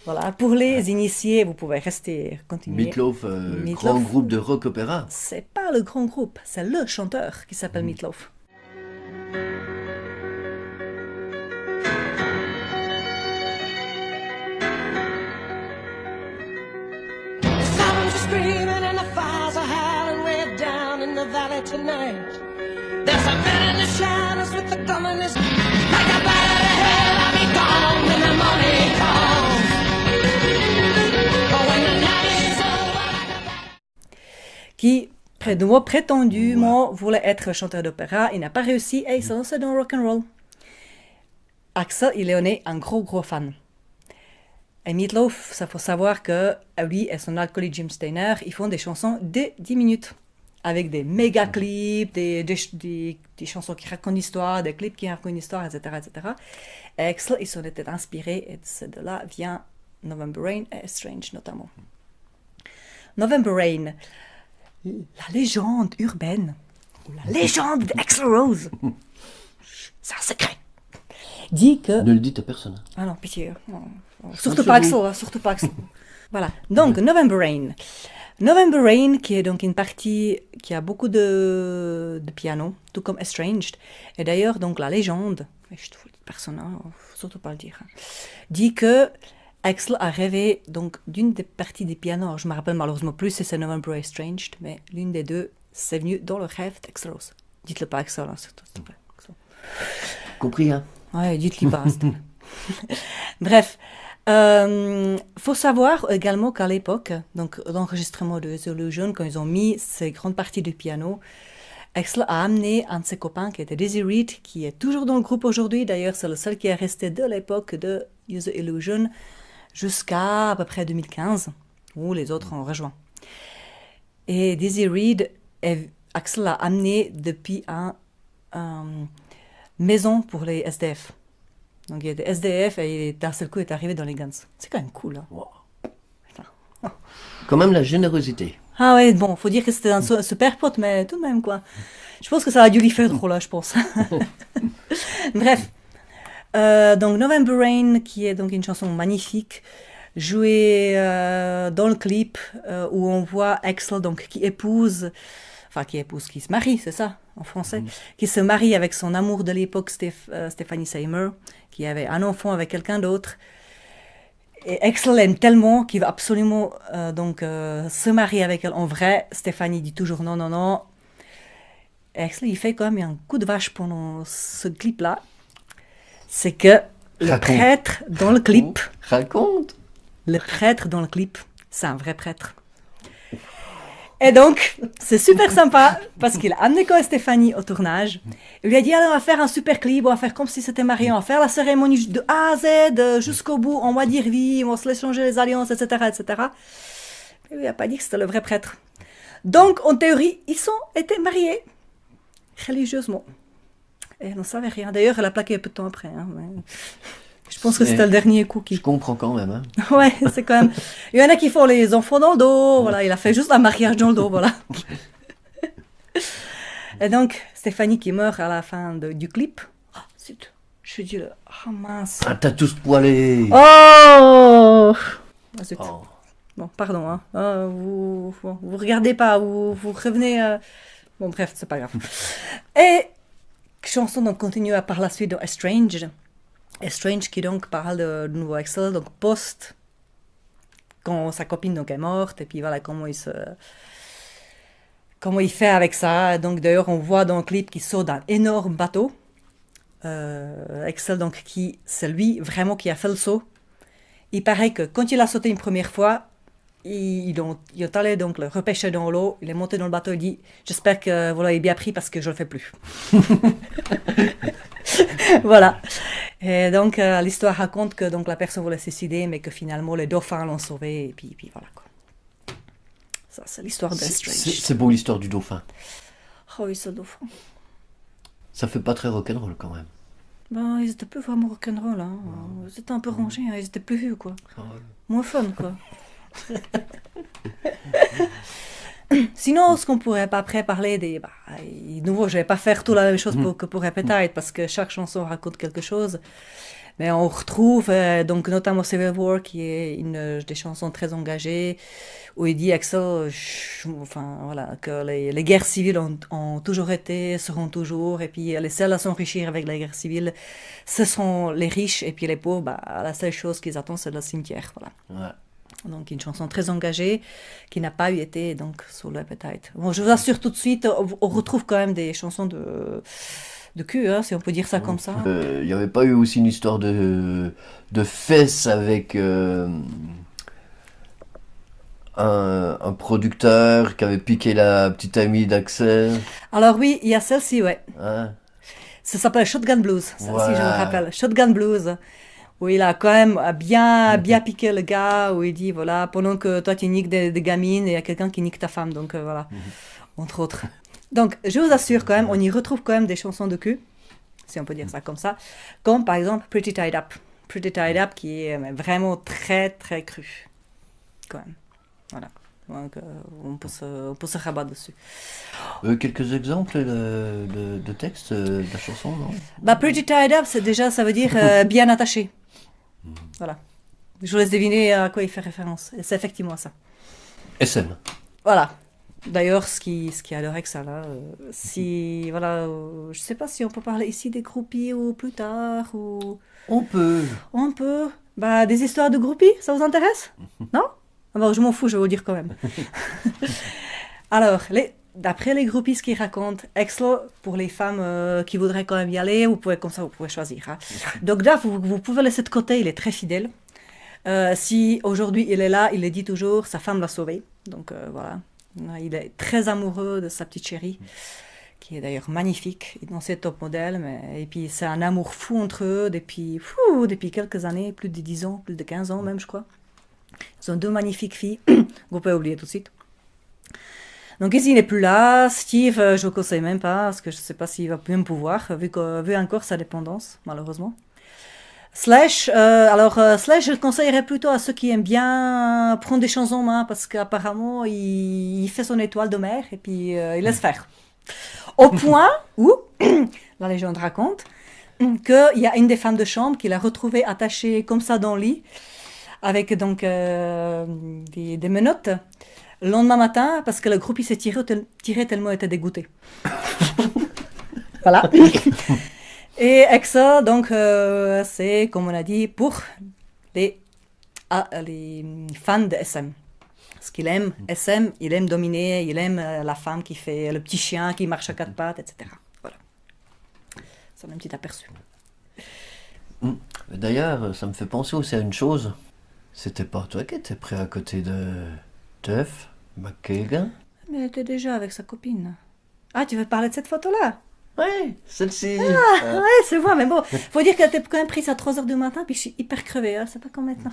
Voilà, pour les initiés, vous pouvez continuer. Meatloaf, grand groupe de rock opéra. C'est pas le grand groupe, c'est le chanteur qui s'appelle Meatloaf. Screaming and the fires are howling way down in the valley tonight. There's a man in the shadows with the gun in his like a bat out of hell. I'll be gone when the morning comes. But when the night is over. Qui, de moi prétendument, voulait être chanteur d'opéra. Il n'a pas réussi et il s'est lancé dans le rock'n'roll. Axel, il en est un gros fan. Et Meatloaf, ça faut savoir que lui et son acolyte Jim Steiner, ils font des chansons de 10 minutes. Avec des méga clips, des chansons qui racontent l'histoire, des clips qui racontent l'histoire, etc., etc. Et Axel, ils s'en étaient inspirés, et de là vient November Rain et Strange notamment. November Rain, la légende urbaine, la légende d'Axl Rose, c'est un secret, dit que... Ne le dites à personne. Ah non, pitié. Non. Surtout pas Axl, surtout pas Axl. Voilà, donc November Rain. November Rain, qui est donc une partie qui a beaucoup de piano, tout comme Estranged. Et d'ailleurs, donc la légende, je te dis personne, faut surtout pas le dire, dit que Axl a rêvé donc d'une des parties des pianos. Je me rappelle malheureusement plus si c'est November Estranged, mais l'une des deux, c'est venu dans le rêve d'Axl Rose. Dites-le pas Axl, s'il te plaît. Compris, hein? Ouais, dites-le pas, s'il te plaît. Bref. Faut savoir également qu'à l'époque, donc l'enregistrement de The Illusion, quand ils ont mis ces grandes parties du piano, Axl a amené un de ses copains qui était Dizzy Reed, qui est toujours dans le groupe aujourd'hui. D'ailleurs, c'est le seul qui est resté de l'époque de The Illusion jusqu'à peu près 2015, où les autres ont rejoint. Et Dizzy Reed, Axl l'a amené depuis une maison pour les SDF. Donc il y a des SDF et d'un seul coup il est arrivé dans les Guns. C'est quand même cool. Hein. Wow. Quand même la générosité. Ah ouais, bon, faut dire que c'était un super pote, mais tout de même quoi. Je pense que ça a dû lui faire drôle, là, je pense. Bref. Donc November Rain, qui est donc une chanson magnifique, jouée dans le clip où on voit Axl donc qui épouse enfin qui épouse, qui se marie, c'est ça, en français, qui se marie avec son amour de l'époque, Stephanie Seymour, qui avait un enfant avec quelqu'un d'autre. Et Axel l'aime tellement qu'il va absolument se marier avec elle en vrai. Stéphanie dit toujours non, non, non. Et Axel, il fait quand même un coup de vache pendant ce clip-là. C'est que le prêtre dans le clip... Raconte. Le prêtre dans le clip, c'est un vrai prêtre. Et donc, c'est super sympa parce qu'il a amené quand même Stéphanie au tournage. Il lui a dit, allez, on va faire un super clip, on va faire comme si c'était marié, on va faire la cérémonie de A à Z jusqu'au bout, on va dire oui, on va se laisser changer les alliances, etc., etc. Mais il n'a pas dit que c'était le vrai prêtre. Donc, en théorie, ils ont été mariés religieusement. Et elle n'en savait rien. D'ailleurs, elle a plaqué un peu de temps après. Hein, mais... Je pense que c'était le dernier coup qui... Je comprends quand même. Hein. Ouais, c'est quand même... Il y en a qui font les enfants dans le dos, voilà, il a fait juste un mariage dans le dos, voilà. Et donc, Stéphanie qui meurt à la fin du clip. Oh, zut, je dis là, oh mince. Ah, t'as tous poilé. Oh, ah, zut. Oh. Bon, pardon, hein. Vous regardez pas, vous revenez... Bon, bref, c'est pas grave. Et chanson donc continue par la suite dans Estranged. Estranged qui donc parle de nouveau Axel, donc post quand sa copine donc est morte et puis voilà comment il fait avec ça. Donc d'ailleurs on voit dans le clip qu'il sort d'un énorme bateau. Axel donc c'est lui vraiment qui a fait le saut. Il paraît que quand il a sauté une première fois, il est allé donc le repêcher dans l'eau, il est monté dans le bateau, il dit j'espère que vous l'avez bien pris parce que je le fais plus. Voilà. Et donc l'histoire raconte que donc la personne voulait se suicider mais que finalement les dauphins l'ont sauvé et puis voilà quoi. Ça c'est l'histoire d'Estranged. C'est beau l'histoire du dauphin. Oh oui, ce dauphin. Ça fait pas très rock'n'roll quand même. Ben ils étaient plus vraiment rock'n'roll hein. Ils étaient un peu rangés, hein. Ils étaient plus vieux quoi. Ah ouais. Moins fun quoi. Sinon, ce qu'on pourrait pas après parler des... Bah, nouveau, je vais pas faire tout la même chose que pour Appetite, parce que chaque chanson raconte quelque chose. Mais on retrouve donc notamment Civil War, qui est une des chansons très engagées, où il dit Axel, enfin voilà, que les guerres civiles ont toujours été, seront toujours, et puis les seuls à s'enrichir avec la guerre civile, ce sont les riches, et puis les pauvres, bah, la seule chose qu'ils attendent, c'est le cimetière, voilà. Ouais. Donc une chanson très engagée qui n'a pas eu été donc sur l'Appetite. Bon, je vous assure tout de suite, on retrouve quand même des chansons de cul, hein, si on peut dire ça comme ça. Il n'y avait pas eu aussi une histoire de fesses avec un producteur qui avait piqué la petite amie d'Axel. Alors oui, il y a celle-ci, ouais. Hein? Ça s'appelle Shotgun Blues, celle-ci Voilà. je me rappelle. Shotgun Blues, où il a quand même bien piqué le gars, où il dit, voilà, pendant que toi tu niques des gamines, il y a quelqu'un qui nique ta femme, donc voilà, entre autres. Donc, je vous assure quand même, on y retrouve quand même des chansons de cul, si on peut dire ça comme ça, comme par exemple Pretty Tied Up. Pretty Tied Up qui est vraiment très très cru, quand même. Voilà. Donc, on peut se rabattre dessus. Quelques exemples de textes de la chanson, non? Bah, Pretty Tied Up, ça veut dire bien attaché. Voilà. Je vous laisse deviner à quoi il fait référence. Et c'est effectivement ça. SM. Voilà. D'ailleurs, ce qui adorait que ça là, voilà, je sais pas si on peut parler ici des groupies ou plus tard ou. On peut. On peut. Bah, des histoires de groupies, ça vous intéresse? Non? Alors, je m'en fous, je vais vous le dire quand même. Alors, d'après les groupies, ce qu'ils racontent, Axel, pour les femmes qui voudraient quand même y aller, vous pouvez choisir. Hein. Donc là, vous pouvez laisser de côté, il est très fidèle. Si aujourd'hui il est là, il le dit toujours, sa femme l'a sauvé. Donc voilà. Il est très amoureux de sa petite chérie, qui est d'ailleurs magnifique. Ils ont ses top modèles, et puis c'est un amour fou entre eux depuis quelques années, plus de 10 ans, plus de 15 ans même, je crois. Ils ont deux magnifiques filles, vous pouvez oublier tout de suite. Donc ici, il n'est plus là. Steve, je ne le conseille même pas, parce que je ne sais pas s'il va même pouvoir, vu encore sa dépendance, malheureusement. Slash, Slash, je le conseillerais plutôt à ceux qui aiment bien prendre des choses en main, parce qu'apparemment, il fait son étoile de mer, et puis il laisse faire. Au point où, la légende raconte, qu'il y a une des femmes de chambre qui l'a retrouvée attachée comme ça dans le lit, avec donc des menottes, Le lendemain matin, parce que le groupe il s'est tiré tellement il était dégoûté. Voilà. Et avec ça, donc, c'est, comme on a dit, pour les fans de SM. Parce qu'il aime SM, il aime dominer, il aime la femme qui fait le petit chien qui marche à quatre pattes, etc. Voilà. Ça un petit aperçu. D'ailleurs, ça me fait penser aussi à une chose. C'était pas toi qui étais prêt à côté de Duff McKagan? Mais elle était déjà avec sa copine. Ah, tu veux parler de cette photo-là? Ouais, celle-ci. Ouais, c'est vrai, mais bon, faut dire qu'elle était quand même prise à 3h du matin, puis je suis hyper crevée, hein, c'est pas comme maintenant.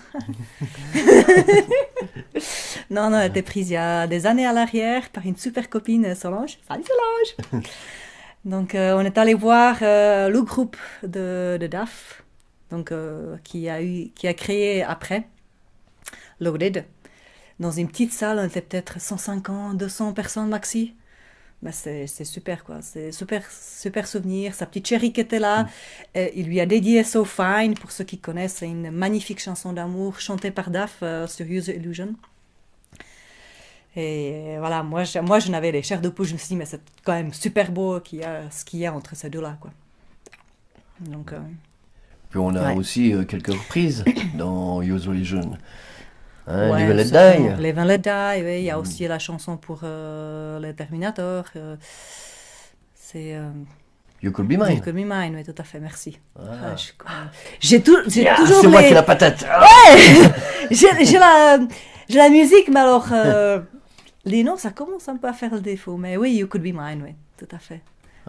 Non, elle était prise il y a des années à l'arrière par une super copine, Solange. Salut Solange! Donc, on est allé voir le groupe de DAF, donc, qui a créé après Loaded. Dans une petite salle, on était peut-être 150, 200 personnes maxi. Ben c'est super, quoi. C'est super souvenir. Sa petite chérie qui était là, il lui a dédié So Fine, pour ceux qui connaissent, c'est une magnifique chanson d'amour chantée par Daf sur Use Illusion. Et voilà, moi je n'avais les chairs de poule, je me suis dit, mais c'est quand même super beau ce qu'il y a entre ces deux-là, quoi. Donc, Puis on a ouais. aussi quelques reprises dans Use Religion. Hein, ouais, Live and Let sûrement. Die. Live and Let Die, oui. Il y a aussi la chanson pour les Terminator. C'est... You Could Be You Mine. Could Be Mine, oui, tout à fait, merci. Ah. J'ai toujours C'est moi qui ai la patate. j'ai la musique, mais alors les noms, ça commence un peu à faire le défaut. Mais oui, You Could Be Mine, oui, tout à fait.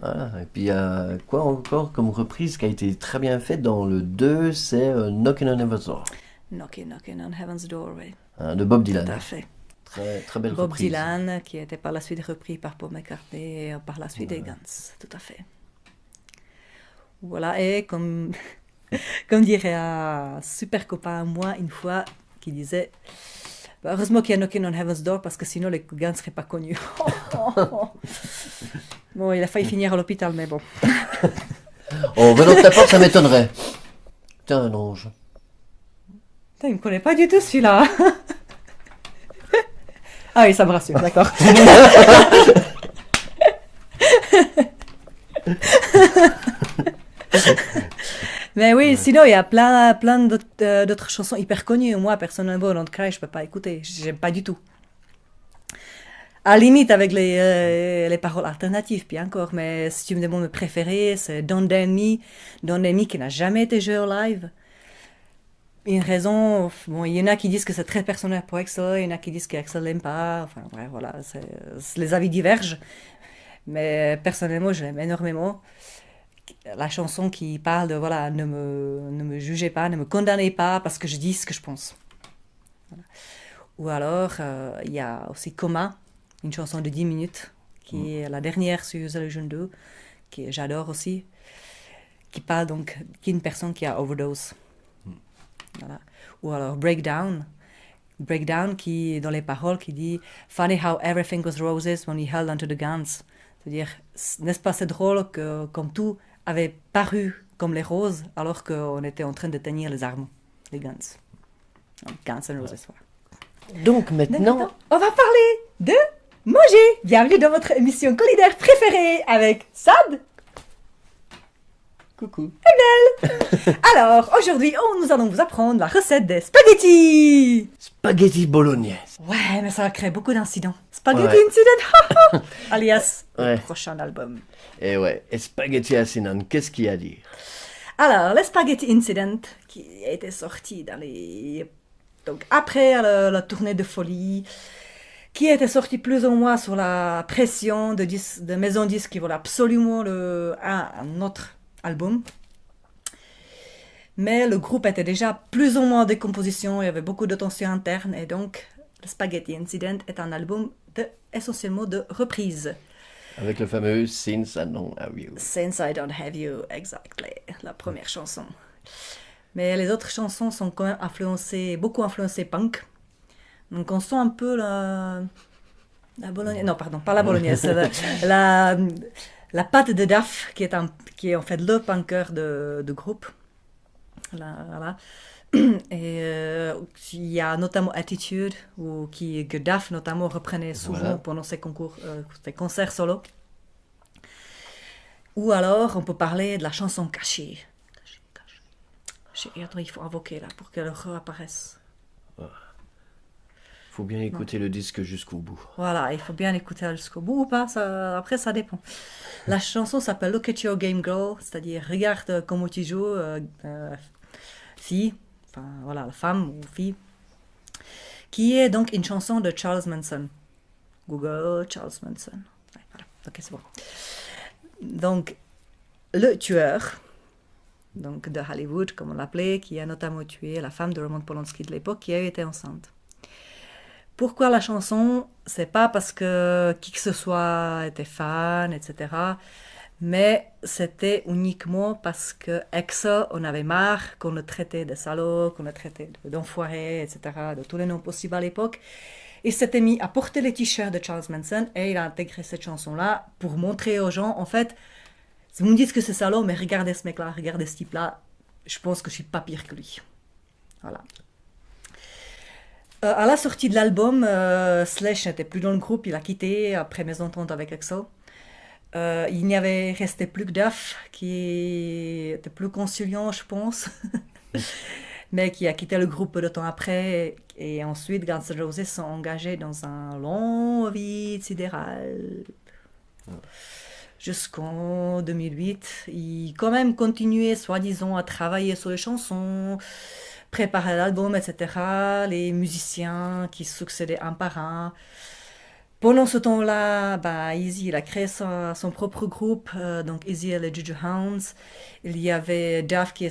Voilà. Et puis il y a quoi encore comme reprise qui a été très bien faite dans le 2, c'est Knockin' on Heaven's Door. Knockin' on Heaven's Door, oui, Hein, de Bob tout Dylan. à fait. Très, très belle Bob reprise. Dylan, qui a été par la suite repris par Paul McCartney et par la suite des Guns, tout à fait. Voilà, et comme dirait un super copain à moi une fois, qui disait, bah, heureusement qu'il y a Knockin' on Heaven's Door, parce que sinon les Guns ne seraient pas connus. Bon, il a failli finir à l'hôpital, mais bon. Oh, venant de ta part, ça m'étonnerait. T'es un ange. Putain, il me connaît pas du tout celui-là. Ah oui, ça me rassure, d'accord. Mais oui, sinon il y a plein d'autres chansons hyper connues. Moi, personnellement, Don't Cry, je peux pas écouter. J'aime pas du tout. À la limite avec les paroles alternatives, puis encore. Mais si tu me demandes mes préférés, c'est Don't Dare Me qui n'a jamais été joué en live. Une raison, bon, il y en a qui disent que c'est très personnel pour Axel, il y en a qui disent qu'Axel l'aime pas. Enfin, ouais, voilà, les avis divergent. Mais personnellement, je l'aime énormément. La chanson qui parle de, voilà, ne me jugez pas, ne me condamnez pas parce que je dis ce que je pense. Voilà. Ou alors, il y a aussi Coma, une chanson de 10 minutes, qui est la dernière sur Use Illusion 2, que j'adore aussi, qui parle donc d'une personne qui a overdose. Voilà. Ou alors Breakdown, qui, dans les paroles, qui dit « Funny how everything was roses when we held onto the guns ». C'est-à-dire, n'est-ce pas c'est drôle que comme tout avait paru comme les roses alors qu'on était en train de tenir les armes, les guns. Donc, Guns N' Roses, voilà. Donc maintenant, On va parler de manger. Bienvenue dans votre émission culinaire préférée avec Sad. coucou. Alors, aujourd'hui, nous allons vous apprendre la recette des spaghettis. Spaghetti bolognaise. Ouais, mais ça va créer beaucoup d'incidents. Spaghetti Ouais. Incident, alias Ouais. le prochain album. Et ouais, et spaghetti à cinnamon, qu'est-ce qu'il y a à dire? Alors, le Spaghetti Incident, qui a été sorti donc après la tournée de Folie, qui était sorti plus ou moins sous la pression de maisons disques qui voulaient absolument un autre album. Mais le groupe était déjà plus ou moins en décomposition, il y avait beaucoup de tensions internes, et donc le Spaghetti Incident est un album essentiellement de reprises. Avec le fameux Since I Don't Have You. Since I Don't Have You, exactly, la première chanson. Mais les autres chansons sont quand même beaucoup influencées punk. Donc on sent un peu la bolognaise, non pardon, pas la bolognaise, la patte de Duff qui est en fait le punker de groupe. Voilà. Et il y a notamment Attitude, que Duff notamment reprenait souvent Voilà. pendant ses ses concerts solo. Ou alors, on peut parler de la chanson Cachée. Attends, il faut invoquer là pour qu'elle réapparaisse. Faut bien écouter le disque jusqu'au bout. Voilà, il faut bien écouter jusqu'au bout ou pas, après ça dépend. La chanson s'appelle Look at Your Game Girl, c'est-à-dire regarde comment tu joues, fille, enfin voilà, la femme ou fille, qui est donc une chanson de Charles Manson. Google Charles Manson. Ouais, voilà, ok, c'est bon. Donc, le tueur, donc de Hollywood, comme on l'appelait, qui a notamment tué la femme de Roman Polanski de l'époque, qui avait été enceinte. Pourquoi la chanson? C'est pas parce que qui que ce soit était fan, etc. Mais c'était uniquement parce que EXO, on avait marre qu'on le traitait de salaud, qu'on le traitait d'enfoiré, etc., de tous les noms possibles à l'époque. Il s'était mis à porter les t-shirts de Charles Manson et il a intégré cette chanson-là pour montrer aux gens, en fait, si vous me dites que c'est salaud, mais regardez ce mec-là, regardez ce type-là, je pense que je suis pas pire que lui. Voilà. À la sortie de l'album, Slash n'était plus dans le groupe, il a quitté après mésentente avec EXO. Il n'y avait resté plus que Duff, qui était plus conciliant, je pense, mais qui a quitté le groupe peu de temps après. Et ensuite, Guns N' Roses sont engagés dans un long vide sidéral. Jusqu'en 2008, ils quand même continuaient, soi-disant, à travailler sur les chansons, préparer l'album, etc. Les musiciens qui succédaient un par un. Pendant ce temps-là, Easy il a créé son propre groupe, donc Easy et les Juju Hounds. Il y avait Duff qui a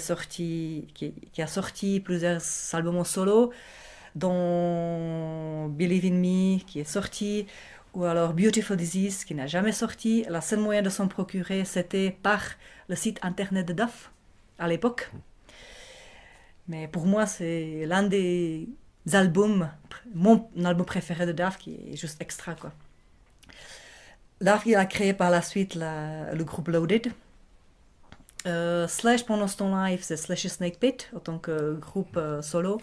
sorti plusieurs albums en solo, dont Believe in Me qui est sorti, ou alors Beautiful Disease qui n'a jamais sorti. La seule moyen de s'en procurer, c'était par le site internet de Duff à l'époque. Mais pour moi, c'est l'un des albums, mon album préféré de Duff, qui est juste extra, quoi. Duff, il a créé par la suite le groupe Loaded. Slash, pendant ce temps-là, il faisait Slash Snake Pit en tant que groupe solo.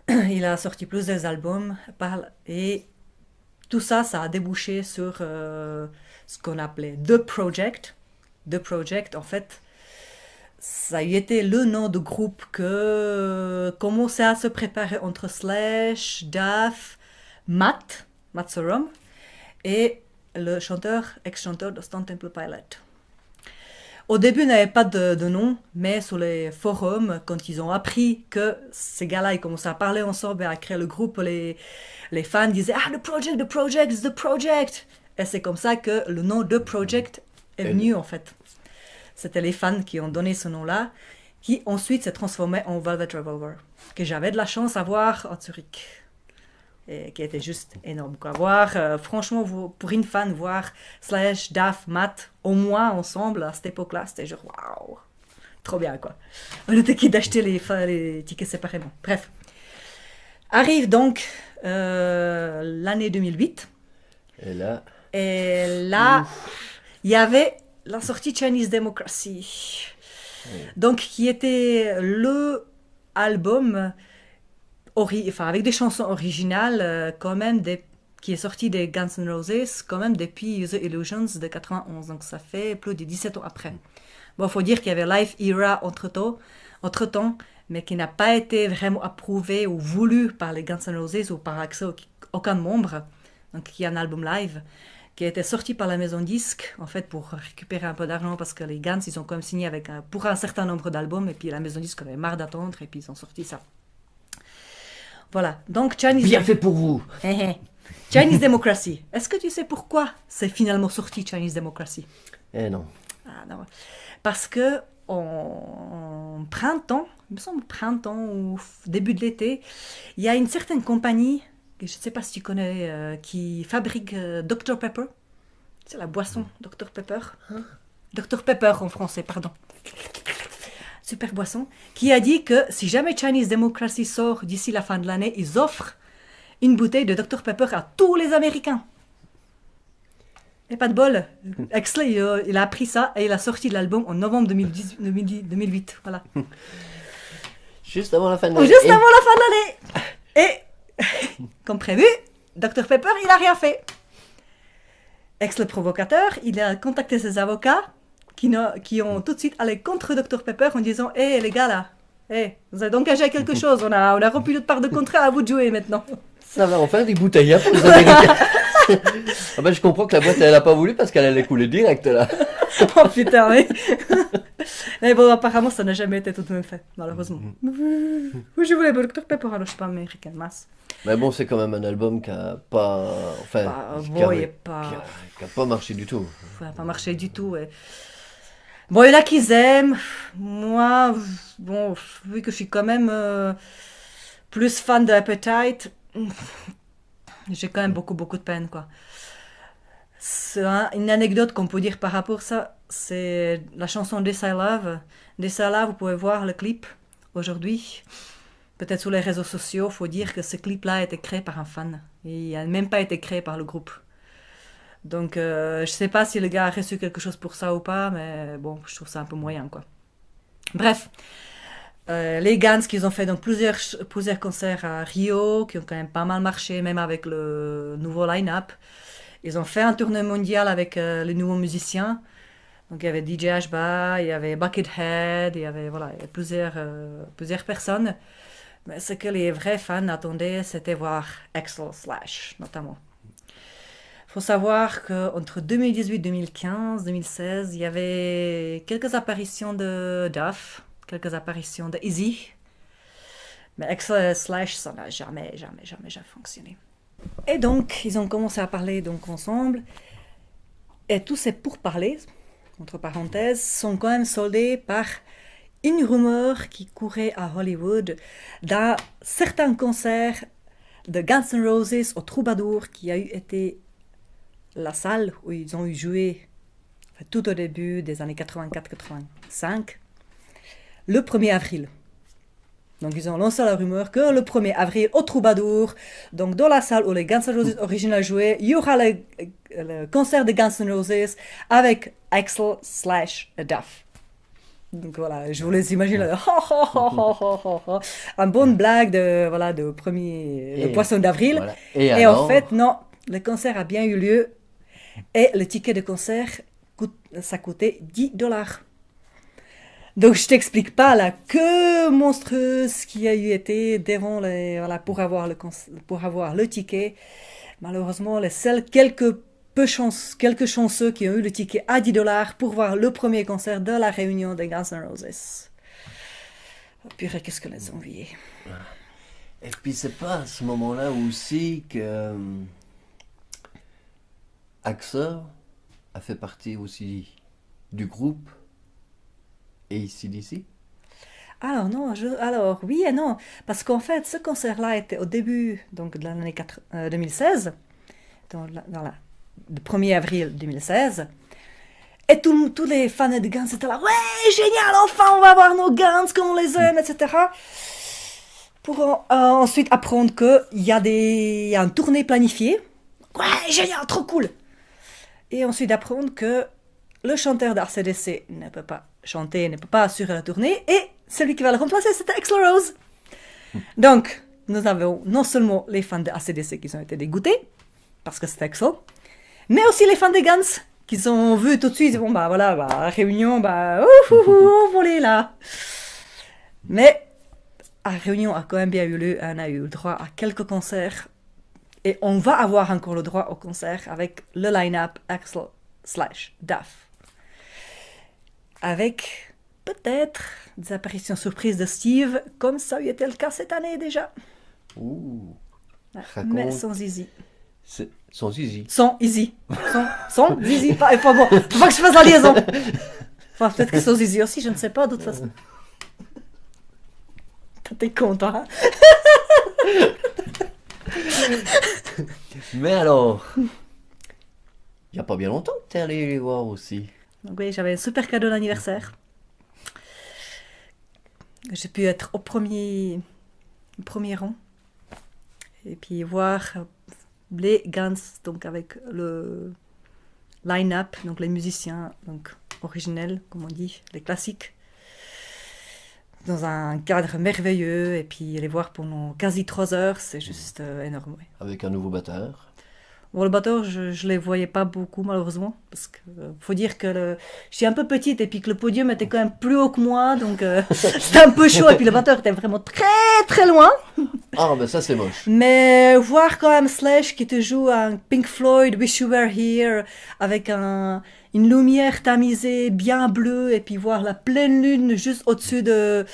Il a sorti plusieurs albums et tout ça, ça a débouché sur ce qu'on appelait The Project. The Project, en fait, ça a été le nom de groupe que commençait à se préparer entre Slash, Duff, Matt Sorum, et le ex-chanteur de Stone Temple Pilot. Au début, il n'y avait pas de nom, mais sur les forums, quand ils ont appris que ces gars-là, ils commençaient à parler ensemble et à créer le groupe, les fans disaient « Ah, The Project, it's The Project !» Et c'est comme ça que le nom The Project est venu, en fait. C'était les fans qui ont donné ce nom-là, qui ensuite s'est transformé en Velvet Revolver, que j'avais de la chance à voir à Zurich. Et qui était juste énorme, quoi. Franchement, pour une fan, voir Slash, Duff, Matt, au moins ensemble, à cette époque-là, c'était genre waouh, trop bien, quoi. On était qui d'acheter les tickets séparément. Bref. Arrive donc l'année 2008. Et là, il y avait la sortie Chinese Democracy. Donc, qui était le album avec des chansons originales, quand même, qui est sorti des Guns N' Roses, quand même, depuis User Illusions de 91. Donc, ça fait plus de 17 ans après. Bon, il faut dire qu'il y avait Live Era entre-temps, mais qui n'a pas été vraiment approuvé ou voulu par les Guns N' Roses ou par aucun membre. Donc, il y a un album live qui a été sorti par la maison disque, en fait, pour récupérer un peu d'argent, parce que les Guns, ils ont quand même signé pour un certain nombre d'albums, et puis la maison disque avait marre d'attendre, et puis ils ont sorti ça. Voilà, donc Chinese... bien fait pour vous. Chinese Democracy. Est-ce que tu sais pourquoi c'est finalement sorti Chinese Democracy? Non. Ah, non. Parce que en printemps, il me semble printemps ou début de l'été, il y a une certaine compagnie, je ne sais pas si tu connais, qui fabrique Dr Pepper. C'est la boisson Dr Pepper. Dr Pepper en français, pardon. Super boisson, qui a dit que si jamais Chinese Democracy sort d'ici la fin de l'année, ils offrent une bouteille de Dr Pepper à tous les Américains. Et pas de bol. Exley, il a appris ça et il a sorti l'album en novembre 2008. Voilà. Juste avant la fin de Ou l'année. juste avant la fin de l'année. Et, comme prévu, Dr Pepper, il a rien fait. Ex le provocateur, il a contacté ses avocats qui ont tout de suite allé contre Dr Pepper en disant « Hé les gars là, vous avez engagé à quelque chose, on a rompu notre part de contrat, à vous de jouer maintenant. » Ça va en faire des bouteilles hein, pour les Américains. Ah ben, je comprends que la boîte, elle a pas voulu parce qu'elle allait couler direct là. Oh putain, oui. Mais bon, apparemment, ça n'a jamais été tout de même fait, malheureusement. Oui, je voulais Dr Pepper, alors je suis pas américaine masse. Mais bon, c'est quand même un album qui a pas. Enfin. Bah, qui bon, a- il est pas... qui a pas marché du tout. Ça n'a pas marché du tout. Et... Bon, il y en a qui aiment. Moi, bon, vu que je suis quand même plus fan de Appetite, j'ai quand même beaucoup de peine, quoi. Une anecdote qu'on peut dire par rapport à ça, c'est la chanson This I Love. This I Love, vous pouvez voir le clip aujourd'hui. Peut-être sur les réseaux sociaux, il faut dire que ce clip-là a été créé par un fan. Il n'a même pas été créé par le groupe. Donc, je sais pas si le gars a reçu quelque chose pour ça ou pas, mais bon, je trouve ça un peu moyen, quoi. Bref, les Guns, qu'ils ont fait donc plusieurs concerts à Rio, qui ont quand même pas mal marché, même avec le nouveau line-up. Ils ont fait un tournée mondial avec les nouveaux musiciens. Donc, il y avait DJ Ashba, il y avait Buckethead, il y avait plusieurs personnes. Mais ce que les vrais fans attendaient, c'était voir Axl Slash, notamment. Il faut savoir qu'entre 2018, 2015, 2016, il y avait quelques apparitions de Duff, quelques apparitions de Easy. Mais Axl Slash, ça n'a jamais fonctionné. Et donc, ils ont commencé à parler donc ensemble. Et tous ces pourparlers, entre parenthèses, sont quand même soldés par une rumeur qui courait à Hollywood d'un certain concert de Guns N' Roses au Troubadour qui a été la salle où ils ont joué tout au début des années 84-85, le 1er avril. Donc ils ont lancé la rumeur que le 1er avril au Troubadour, donc dans la salle où les Guns N' Roses original jouaient, il y aura le concert de Guns N' Roses avec Axl Slash Duff. Donc voilà, je vous laisse imaginer une bonne blague de premier le poisson d'avril. Voilà. Et alors, en fait, non, le concert a bien eu lieu et le ticket de concert, ça coûtait $10. Donc je t'explique pas la queue monstrueuse qui a eu été devant pour avoir le ticket. Malheureusement, les seuls quelques chanceux qui ont eu le ticket à $10 pour voir le premier concert de la réunion des Guns N' Roses. Oh, purée, qu'est-ce que les enviés. Et puis c'est pas à ce moment-là aussi que Axl a fait partie aussi du groupe AC/DC. Alors non, alors oui et non, parce qu'en fait, ce concert-là était au début donc, de l'année 2016, le 1er avril 2016, et tous les fans de Guns étaient là, ouais, génial, enfin on va voir nos Guns comme on les aime, etc. Pour ensuite apprendre qu'il y a une tournée planifiée, ouais, génial, trop cool. Et ensuite apprendre que le chanteur d'ACDC ne peut pas chanter, ne peut pas assurer la tournée, et celui qui va le remplacer, c'était Axl Rose. Donc, nous avons non seulement les fans de ACDC qui ont été dégoûtés, parce que c'était Axl, mais aussi les fans des Guns, qui ont vu tout de suite, bon bah voilà, réunion, on est là. Mais, la réunion a quand même bien eu lieu, on a eu le droit à quelques concerts, et on va avoir encore le droit au concert avec le line-up Axl Slash Duff. Avec peut-être des apparitions surprises de Steve, comme ça a été le cas cette année déjà. Ouh. Ouais, Raconte. mais sans Zizi. Sans Zizi. Sans Easy. Sans Zizi. Pas bon. Faut pas que je fasse la liaison. Enfin, peut-être que sans Zizi aussi, je ne sais pas, de toute façon. T'es content, hein? Mais alors, il n'y a pas bien longtemps que tu es allé les voir aussi. Donc oui, j'avais un super cadeau d'anniversaire. J'ai pu être au premier rang. Et puis voir les Guns, donc avec le line-up, donc les musiciens donc originels, comme on dit, les classiques. dans un cadre merveilleux. Et puis les voir pendant quasi 3 heures, c'est juste énorme. Ouais. Avec un nouveau batteur. Bon, le batteur, je les voyais pas beaucoup malheureusement, parce que faut dire que je suis un peu petite et puis que le podium était quand même plus haut que moi, donc c'était un peu chaud. Et puis le batteur était vraiment très très loin. Ah, ben ça c'est moche. Mais voir quand même Slash qui te joue un Pink Floyd, Wish You Were Here, avec une lumière tamisée bien bleue, et puis voir la pleine lune juste au-dessus de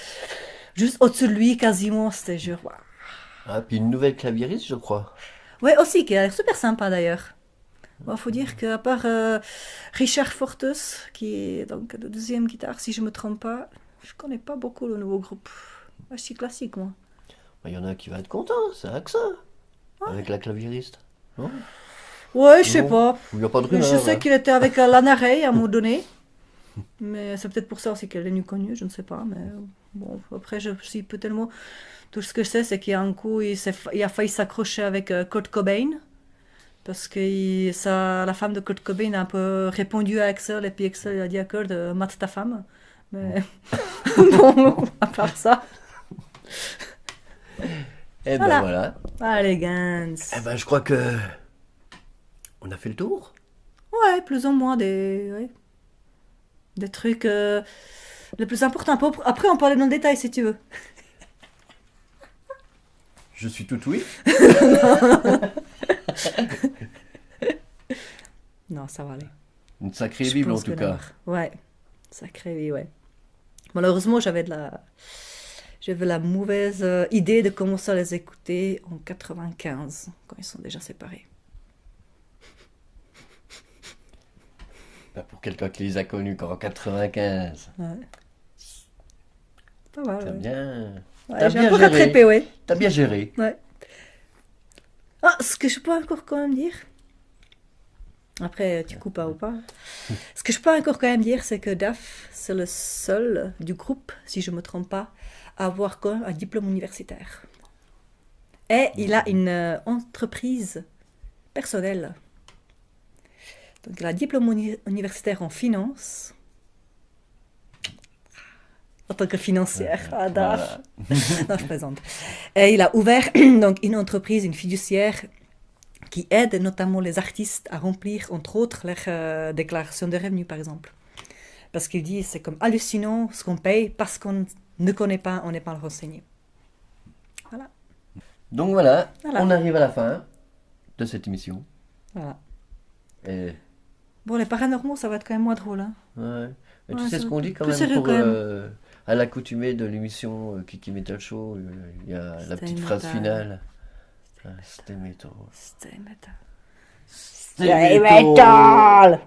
lui quasiment, c'était genre waouh. Ah, puis une nouvelle claviériste, je crois. Ouais, aussi, qui a l'air super sympa d'ailleurs. Bon, faut dire qu'à part Richard Fortus, qui est donc le deuxième guitare, si je me trompe pas, je connais pas beaucoup le nouveau groupe. Moi, je suis classique, moi. Il y en a qui va être content, c'est AXA. Avec la claviériste. Non? Ouais, je sais Non. pas. Il n'y a pas de Je rumeur. sais hein. qu'il était avec Lana Ray à un moment donné. Mais c'est peut-être pour ça aussi qu'elle est mieux connue, je ne sais pas. Mais bon, après, je suis peu tellement. Tout ce que je sais, c'est qu'il y a un coup, il a failli s'accrocher avec Kurt Cobain. Parce que la femme de Kurt Cobain a un peu répondu à Axel. Et puis Axel a dit à Kurt, mate ta femme. Mais bon, à part ça. Eh ben Voilà. voilà. Allez, Gans. Eh ben je crois que. On a fait le tour. Ouais, plus ou moins des trucs les plus importants. Après, on parle dans le détail si tu veux. Je suis tout oui. Non, ça va aller. Une sacrée Je Bible en pense tout que cas. non. Ouais, sacré vie, ouais. Malheureusement, j'avais la mauvaise idée de commencer à les écouter en 95, quand ils sont déjà séparés. Ben, pour quelqu'un qui les a connus qu'en 95. Ouais. Ça va, T'as ouais. bien. Ouais, t'as j'ai bien un peu géré. rattrapé, ouais. T'as bien géré. Ouais. Ah, ce que je peux encore quand même dire, après tu coupes pas ou pas, ce que je peux encore quand même dire, c'est que Daf, c'est le seul du groupe, si je me trompe pas, à avoir quand même un diplôme universitaire. Et il a une entreprise personnelle. Donc il a un diplôme universitaire en finance. En tant que financière, à Daf. Non, je plaisante. Et il a ouvert donc une entreprise, une fiduciaire, qui aide notamment les artistes à remplir, entre autres, leur déclaration de revenus, par exemple. Parce qu'il dit c'est comme hallucinant ce qu'on paye parce qu'on ne connaît pas, on n'est pas renseigné. Voilà. Donc voilà, Voilà. on arrive à la fin de cette émission. Voilà. Et, Bon, les paranormaux, ça va être quand même moins drôle. Hein. ouais. Et Ouais, tu sais ça ce va qu'on être dit quand plus même sérieux pour, quand même. à l'accoutumée de l'émission Kiki Metal Show, il y a la Stay petite phrase metal. finale. Ah, Stay metal. Stay metal. Stay metal.